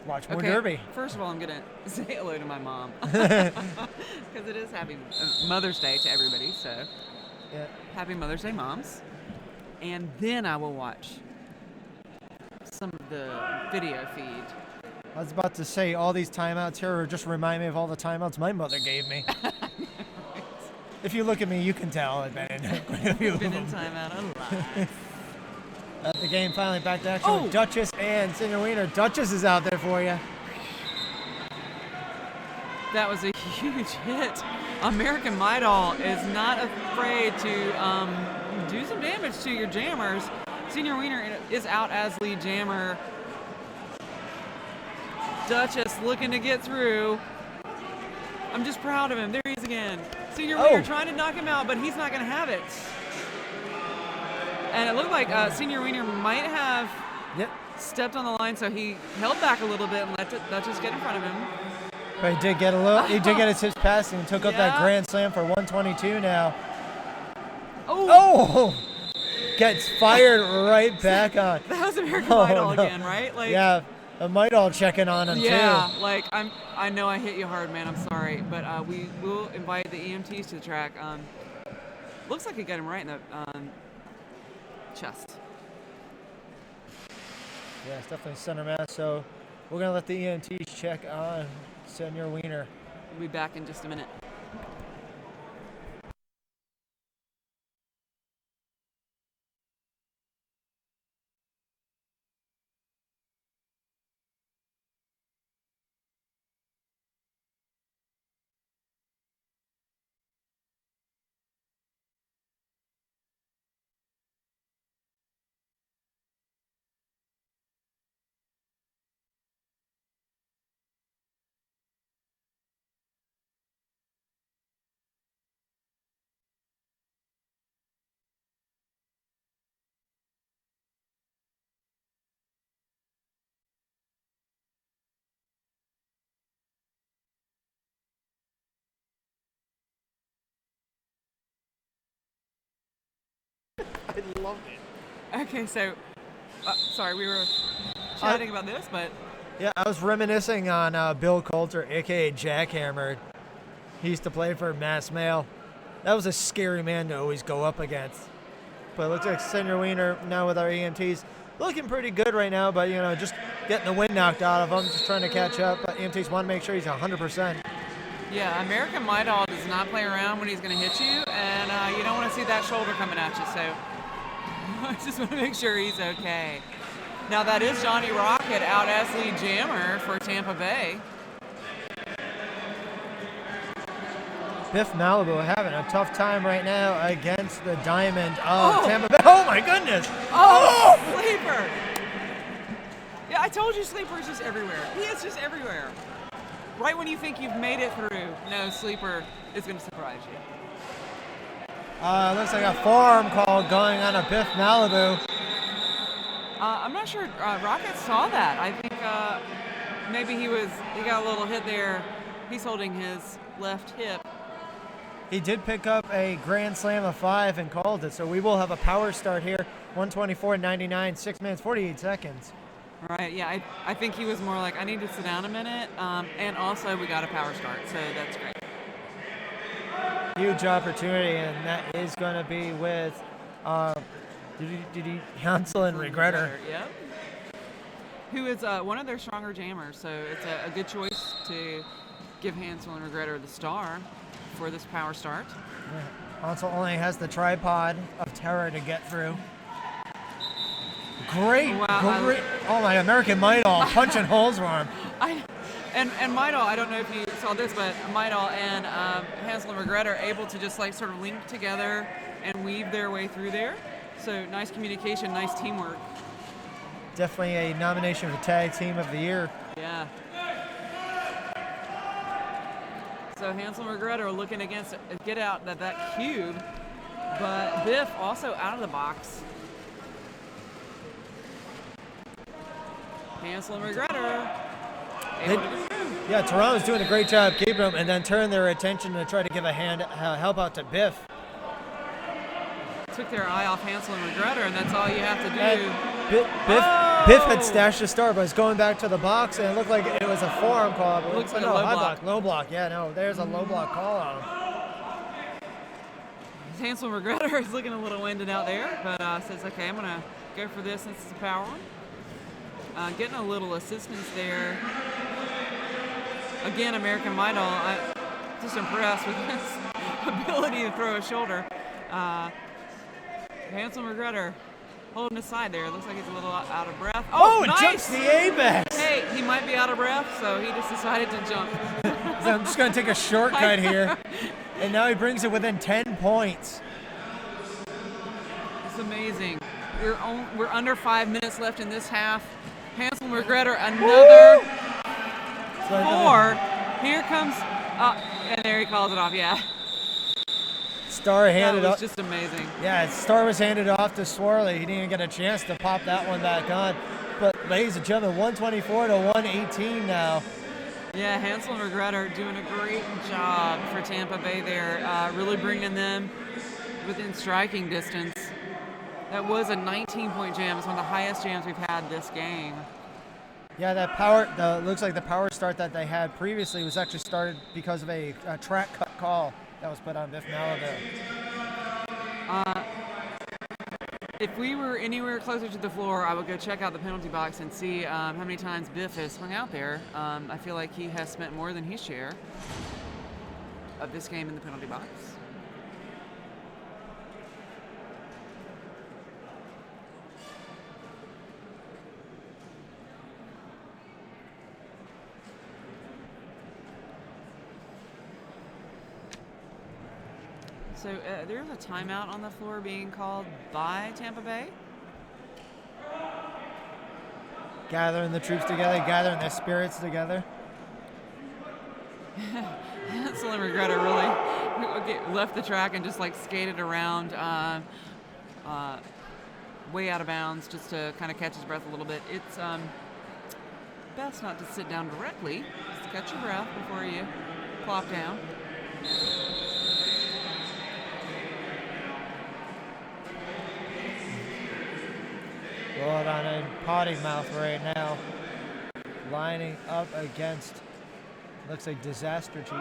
Watch more Derby. First of all, I'm going to say hello to my mom, because it is happy Mother's Day to everybody. So, yeah. Happy Mother's Day, moms. And then I will watch some of the video feed. I was about to say, all these timeouts here just remind me of all the timeouts my mother gave me. Right. If you look at me, you can tell I've been in quite a few of them. Been in timeout a lot. The game finally back to action with Duchess and Senior Wiener. Duchess is out there for you. That was a huge hit. American Midol is not afraid to do some damage to your jammers. Senior Wiener is out as lead jammer. Duchess looking to get through. I'm just proud of him. There he is again. Senior Wiener trying to knock him out, but he's not going to have it. And it looked like Senior Wiener might have stepped on the line, so he held back a little bit and let Duchess get in front of him. But he did get he did get his hips passing and took up that grand slam for 122 now. Oh! Gets fired right back on. That was American Idol again, right? Like, yeah, a Midol checking on him too. Yeah, like I know I hit you hard, man. I'm sorry, but we will invite the EMTs to the track. Looks like he got him right in the chest. Yeah, it's definitely center mass. So we're gonna let the EMTs check on Senior Wiener. We'll be back in just a minute. I love it. Okay, so sorry, we were chatting about this, but yeah, I was reminiscing on Bill Coulter, aka Jackhammer. He used to play for Mass Mail. That was a scary man to always go up against. But it looks like Senior Wiener now with our EMTs looking pretty good right now, but just getting the wind knocked out of him, just trying to catch up. But EMTs want to make sure he's 100%. yeah, American Midol does not play around when he's going to hit you, and you don't want to see that shoulder coming at you, so I just want to make sure he's okay. Now that is Johnny Rocket out as lead jammer for Tampa Bay. Biff Malibu having a tough time right now against the Diamond of Tampa Bay. Oh my goodness! Oh, Sleeper! Yeah, I told you Sleeper is just everywhere. He is just everywhere. Right when you think you've made it through, no, Sleeper is going to surprise you. Looks like a forearm call going on a Biff Malibu. I'm not sure Rocket saw that. I think maybe he got a little hit there. He's holding his left hip. He did pick up a grand slam of 5 and called it, so we will have a power start here. 124.99, 6 minutes, 48 seconds. Right, yeah, I think he was more like, I need to sit down a minute, and also we got a power start, so that's great. Huge opportunity, and that is going to be with Hansel and Regretter. Yep. Who is one of their stronger jammers, so it's a good choice to give Hansel and Regretter the star for this power start. Yeah. Hansel only has the tripod of terror to get through. Great. Oh my, American Maidol punching holes for him. And Maidol, I don't know if you saw this, but Maidol and Hansel and Regret are able to just like sort of link together and weave their way through there. So nice communication, nice teamwork. Definitely a nomination for Tag Team of the Year. Yeah. So Hansel and Regret are looking against get out that cube, but Biff also out of the box. Hansel and Regret are able to get through. Yeah, Toronto's doing a great job keeping them, and then turn their attention to try to give a help out to Biff. Took their eye off Hansel and Regretter, and that's all you have to do. Biff had stashed the star, but was going back to the box, and it looked like it was a forearm call. It looks like a low block. Low block, yeah, no, there's a low block call on him. Hansel and Regretter is looking a little winded out there, but says, okay, I'm going to go for this since it's a power one. Getting a little assistance there. Again, American Maidol, I'm just impressed with his ability to throw a shoulder. Hansel and Regretter holding his side there. Looks like he's a little out of breath. Oh, nice! Jumps the Apex! Hey, he might be out of breath, so he just decided to jump. So I'm just going to take a shortcut here. And now he brings it within 10 points. It's amazing. We're under 5 minutes left in this half. Hansel and Regretter, another 4. Here comes, and there he calls it off, yeah. Star handed off. off. That was just amazing. Yeah, Star was handed off to Swirly. He didn't even get a chance to pop that one back on. But ladies and gentlemen, 124 to 118 now. Yeah, Hansel and Regretter doing a great job for Tampa Bay there, really bringing them within striking distance. That was a 19-point jam. It's one of the highest jams we've had this game. Yeah, that looks like the power start that they had previously was actually started because of a track cut call that was put on Biff Malibu. If we were anywhere closer to the floor, I would go check out the penalty box and see how many times Biff has hung out there. I feel like he has spent more than his share of this game in the penalty box. So there's a timeout on the floor being called by Tampa Bay. Gathering the troops together, gathering their spirits together. Hansel and Regretter really left the track and just like skated around way out of bounds just to kind of catch his breath a little bit. It's best not to sit down directly. Just catch your breath before you plop down. Rolling on a potty mouth right now. Lining up against, looks like Disaster Chief.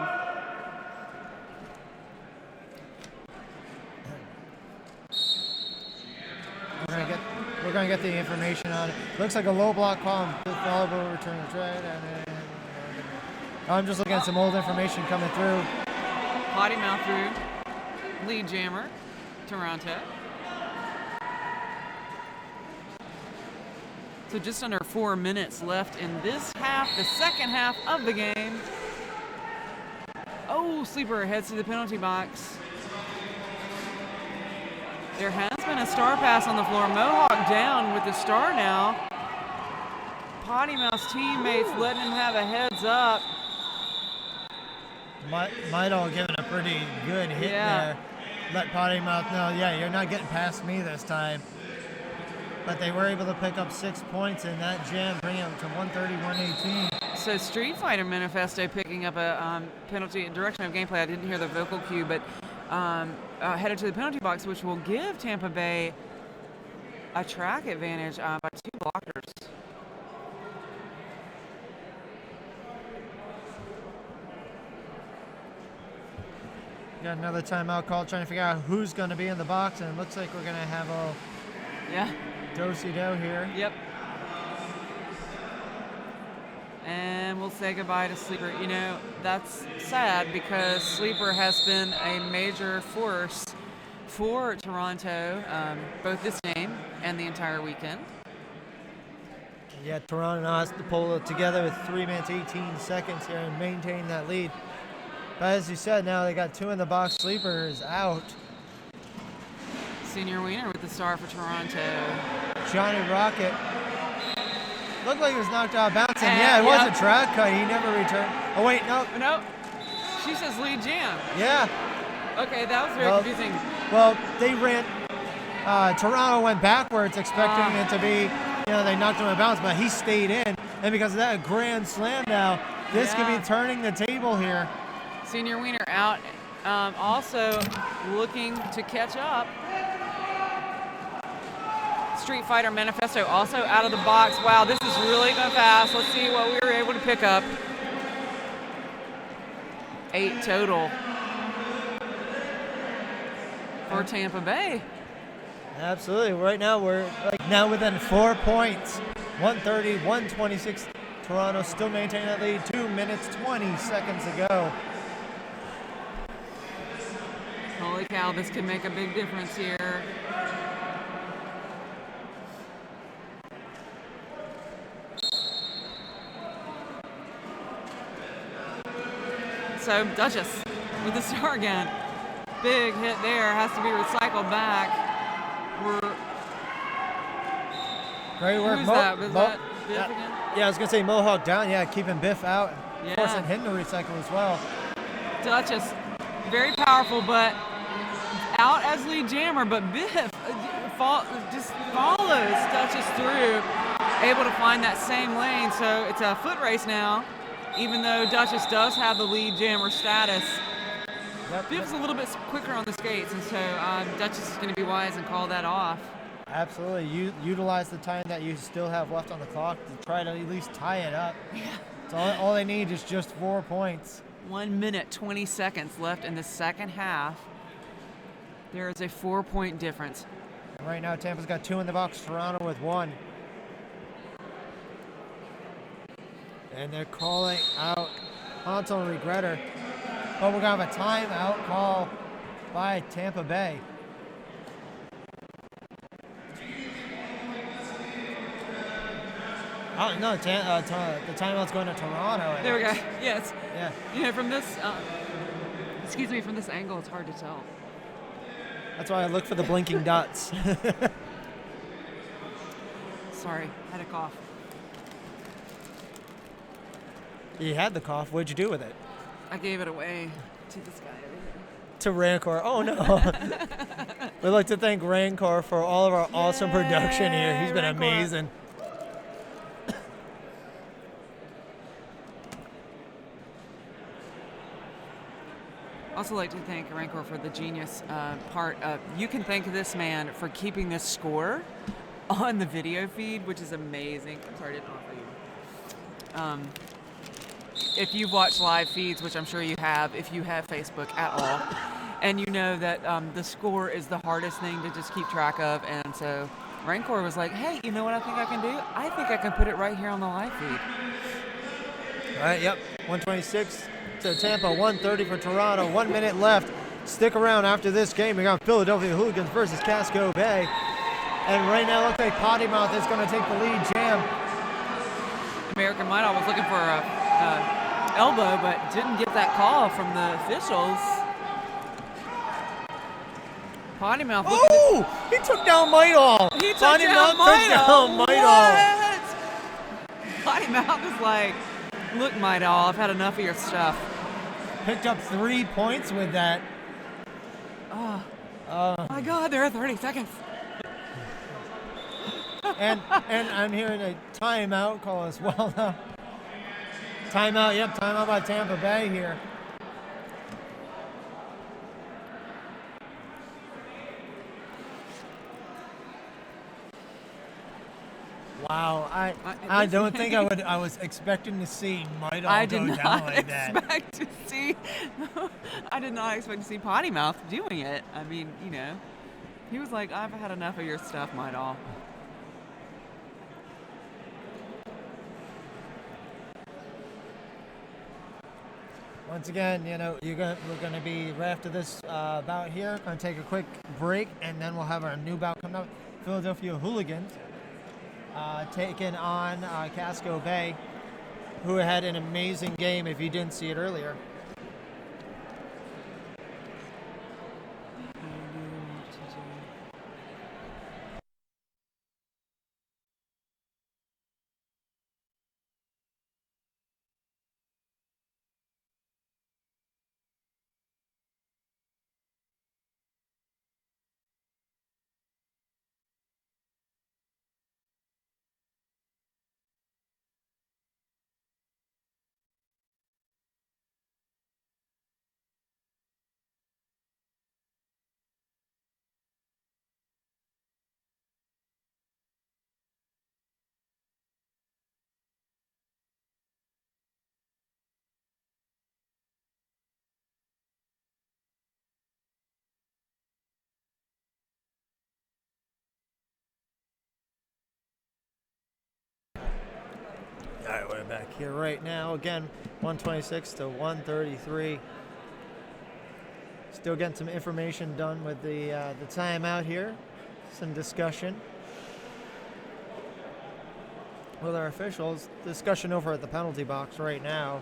We're gonna get the information on it. Looks like a low block call. Return the trade. I'm just looking at some old information coming through. Potty mouth through. Lead jammer. Toronto. So just under 4 minutes left in this half, the second half of the game. Oh, Sleeper heads to the penalty box. There has been a star pass on the floor. Mohawk down with the star now. Potty Mouth's teammates letting him have a heads up. Maidol giving a pretty good hit there. Let Potty Mouth know, yeah, you're not getting past me this time. But they were able to pick up 6 points in that jam, bringing it to 130-118. So Street Fighter Manifesto picking up a penalty direction of gameplay. I didn't hear the vocal cue, but headed to the penalty box, which will give Tampa Bay a track advantage by 2 blockers. Got another timeout call, trying to figure out who's going to be in the box, and it looks like we're going to have a do-si-do here. Yep. And we'll say goodbye to Sleeper. You know, that's sad because Sleeper has been a major force for Toronto, both this game and the entire weekend. Yeah, Toronto now has to pull it together with 3 minutes, 18 seconds here and maintain that lead. But as you said, now they got 2 in the box. Sleeper is out. Senior Wiener with the star for Toronto. Johnny Rocket looked like he was knocked out bouncing. Yeah, it was a track cut. He never returned. Oh, wait, no. No. She says lead jam. Yeah. Okay, that was very confusing. Well, they ran. Toronto went backwards, expecting it to be, they knocked him out of bounds, but he stayed in. And because of that grand slam now, this could be turning the table here. Senior Wiener out. Also looking to catch up. Street Fighter Manifesto also out of the box. Wow, this is really going fast. Let's see what we were able to pick up. 8 total for Tampa Bay. Absolutely. Right now we're now within 4 points. 130, 126. Toronto still maintaining that lead. 2 minutes, 20 seconds to go. Holy cow, this could make a big difference here. So Duchess with the star again. Big hit there, has to be recycled back. Great work. Who's that? Was that Biff again? Yeah, I was going to say Mohawk down. Yeah, keeping Biff out. Forcing him to recycle as well. Duchess, very powerful, but out as lead jammer, but Biff just follows Duchess through, able to find that same lane. So it's a foot race now, even though Duchess does have the lead jammer status. Biff's a little bit quicker on the skates, and so Duchess is going to be wise and call that off. Absolutely. You utilize the time that you still have left on the clock to try to at least tie it up. Yeah. So all they need is just 4 points. 1 minute, 20 seconds left in the second half. There is a 4-point difference. Right now, Tampa's got 2 in the box, Toronto with 1. And they're calling out Hansel and Regretter. But we're going to have a timeout call by Tampa Bay. Oh, no, the timeout's going to Toronto. There we go. Yes. Yeah. From this, from this angle, it's hard to tell. That's why I look for the blinking dots. Sorry, had a cough. You had the cough. What'd you do with it? I gave it away to this guy over here. To Rancor. Oh, no. We'd like to thank Rancor for all of our awesome production here. He's been amazing. Also like to thank Rancor for the genius part of, you can thank this man for keeping this score on the video feed, which is amazing. I'm sorry, I didn't offer you. If you've watched live feeds, which I'm sure you have, if you have Facebook at all, and you know that the score is the hardest thing to just keep track of, and so Rancor was like, hey, you know what I think I can do? I think I can put it right here on the live feed. All right, yep, 126 to Tampa, 130 for Toronto, 1 minute left. Stick around after this game. We got Philadelphia Hooligans versus Casco Bay. And right now, it looks like Potty Mouth is going to take the lead jam. American Idol was looking for a elbow, but didn't get that call from the officials. Potty Mouth. Oh! He took down Maidol. He took Potty down Mouth took down Maidol. What? Potty Mouth is like, look, Maidol, I've had enough of your stuff. Picked up 3 points with that. Oh my God, there are 30 seconds. And I'm hearing a timeout call as well now. Timeout, yep, timeout by Tampa Bay here. Wow, I don't think I was expecting to see Maidol go down like that. I did not expect to see Potty Mouth doing it. I mean, you know, he was like, I've had enough of your stuff, Maidol. Once again, we're going to be right after this bout here. Going to take a quick break, and then we'll have our new bout coming up. Philadelphia Hooligans taking on Casco Bay, who had an amazing game if you didn't see it earlier. All right, we're back here right now. Again, 126 to 133. Still getting some information done with the timeout here. Some discussion with our officials. Discussion over at the penalty box right now.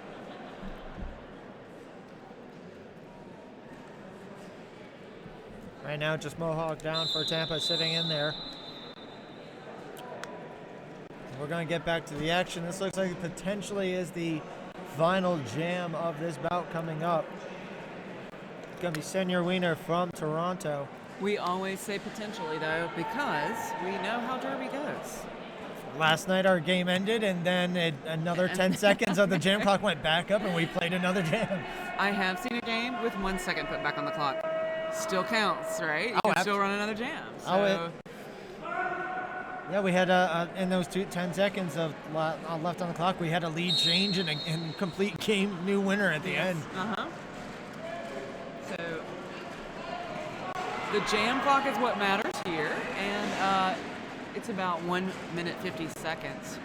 Right now, just Mohawk down for Tampa, sitting in there. We're going to get back to the action. This looks like it potentially is the final jam of this bout coming up. It's going to be Senior Wiener from Toronto. We always say potentially, though, because we know how Derby goes. Last night our game ended, and then another 10 seconds of the jam clock went back up, and we played another jam. I have seen a game with 1 second put back on the clock. Still counts, right? You can still run another jam. So. Yeah, we had in those 10 seconds of left on the clock, we had a lead change and complete game new winner at the end. So the jam clock is what matters here, and it's about 1 minute 50 seconds.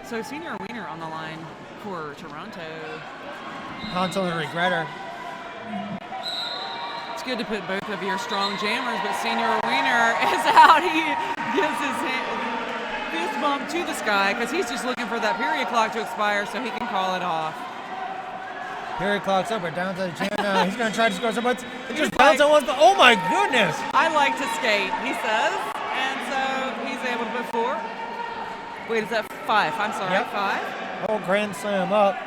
So Senior Wiener on the line for Toronto. Hansel and Regretter. It's good to put both of your strong jammers, but Senior Wiener is out. He gives his fist bump to the sky because he's just looking for that period clock to expire so he can call it off. Period clock's up. We're down to the jam now. He's going to try to score some, but it just bounced on one. Oh my goodness! I like to skate, he says, and so he's able to put 4. Wait, is that 5? I'm sorry, yep. 5. Oh, grand slam up.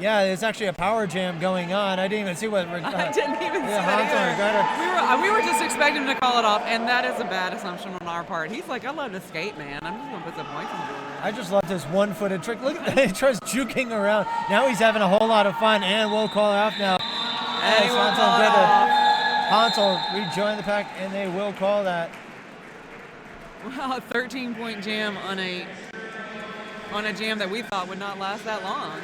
Yeah, there's actually a power jam going on. I didn't even see what. I didn't even see that. We were just expecting him to call it off, and that is a bad assumption on our part. He's like, I love to skate, man. I'm just going to put some points on the board. I just love this one-footed trick. Look at that. He tries juking around. Now he's having a whole lot of fun, and we'll call it off now. And he will call it off. Hansel rejoin the pack, and they will call that. Wow, a 13-point jam on a jam that we thought would not last that long.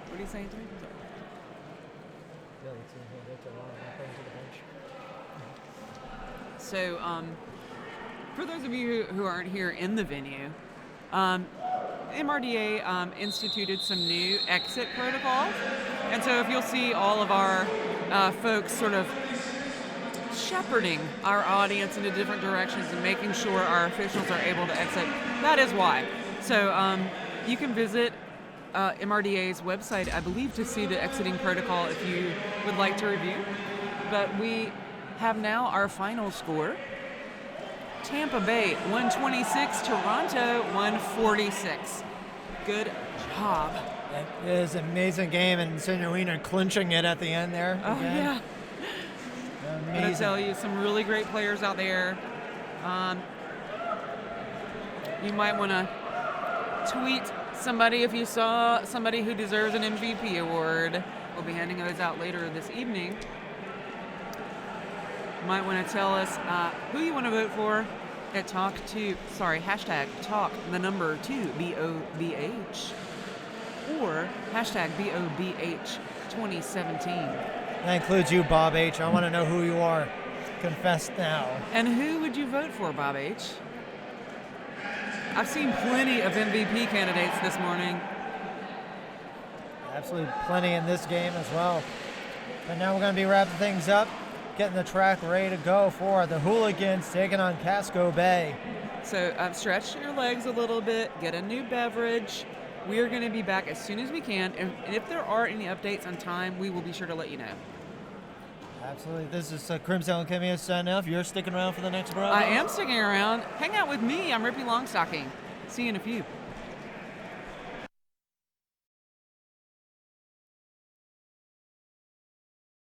What are you saying to me? So, for those of you who aren't here in the venue, MRDA instituted some new exit protocols. And so if you'll see all of our folks sort of shepherding our audience into different directions and making sure our officials are able to exit, that is why. So you can visit MRDA's website, I believe, to see the exiting protocol if you would like to review. But we have now our final score. Tampa Bay 126, Toronto 146. Good job. It is an amazing game, and Senior Wiener clinching it at the end there. Oh, again. yeah. Amazing. I'm going to tell you, some really great players out there. You might want to tweet somebody if you saw somebody who deserves an MVP award. We'll be handing those out later this evening. You might want to tell us who you want to vote for at hashtag talk the number 2 BOBH or hashtag BOBH 2017. That includes you, Bob H. I want to know who you are. Confess now. And who would you vote for, Bob H? I've seen plenty of MVP candidates this morning. Absolutely plenty in this game as well. But now we're going to be wrapping things up, getting the track ready to go for the Hooligans taking on Casco Bay. So stretch your legs a little bit, get a new beverage. We are going to be back as soon as we can, and if there are any updates on time, we will be sure to let you know. Absolutely. This is Crimson and Cameo signing off. You're sticking around for the next round? I am sticking around. Hang out with me. I'm Rippy Longstocking. See you in a few.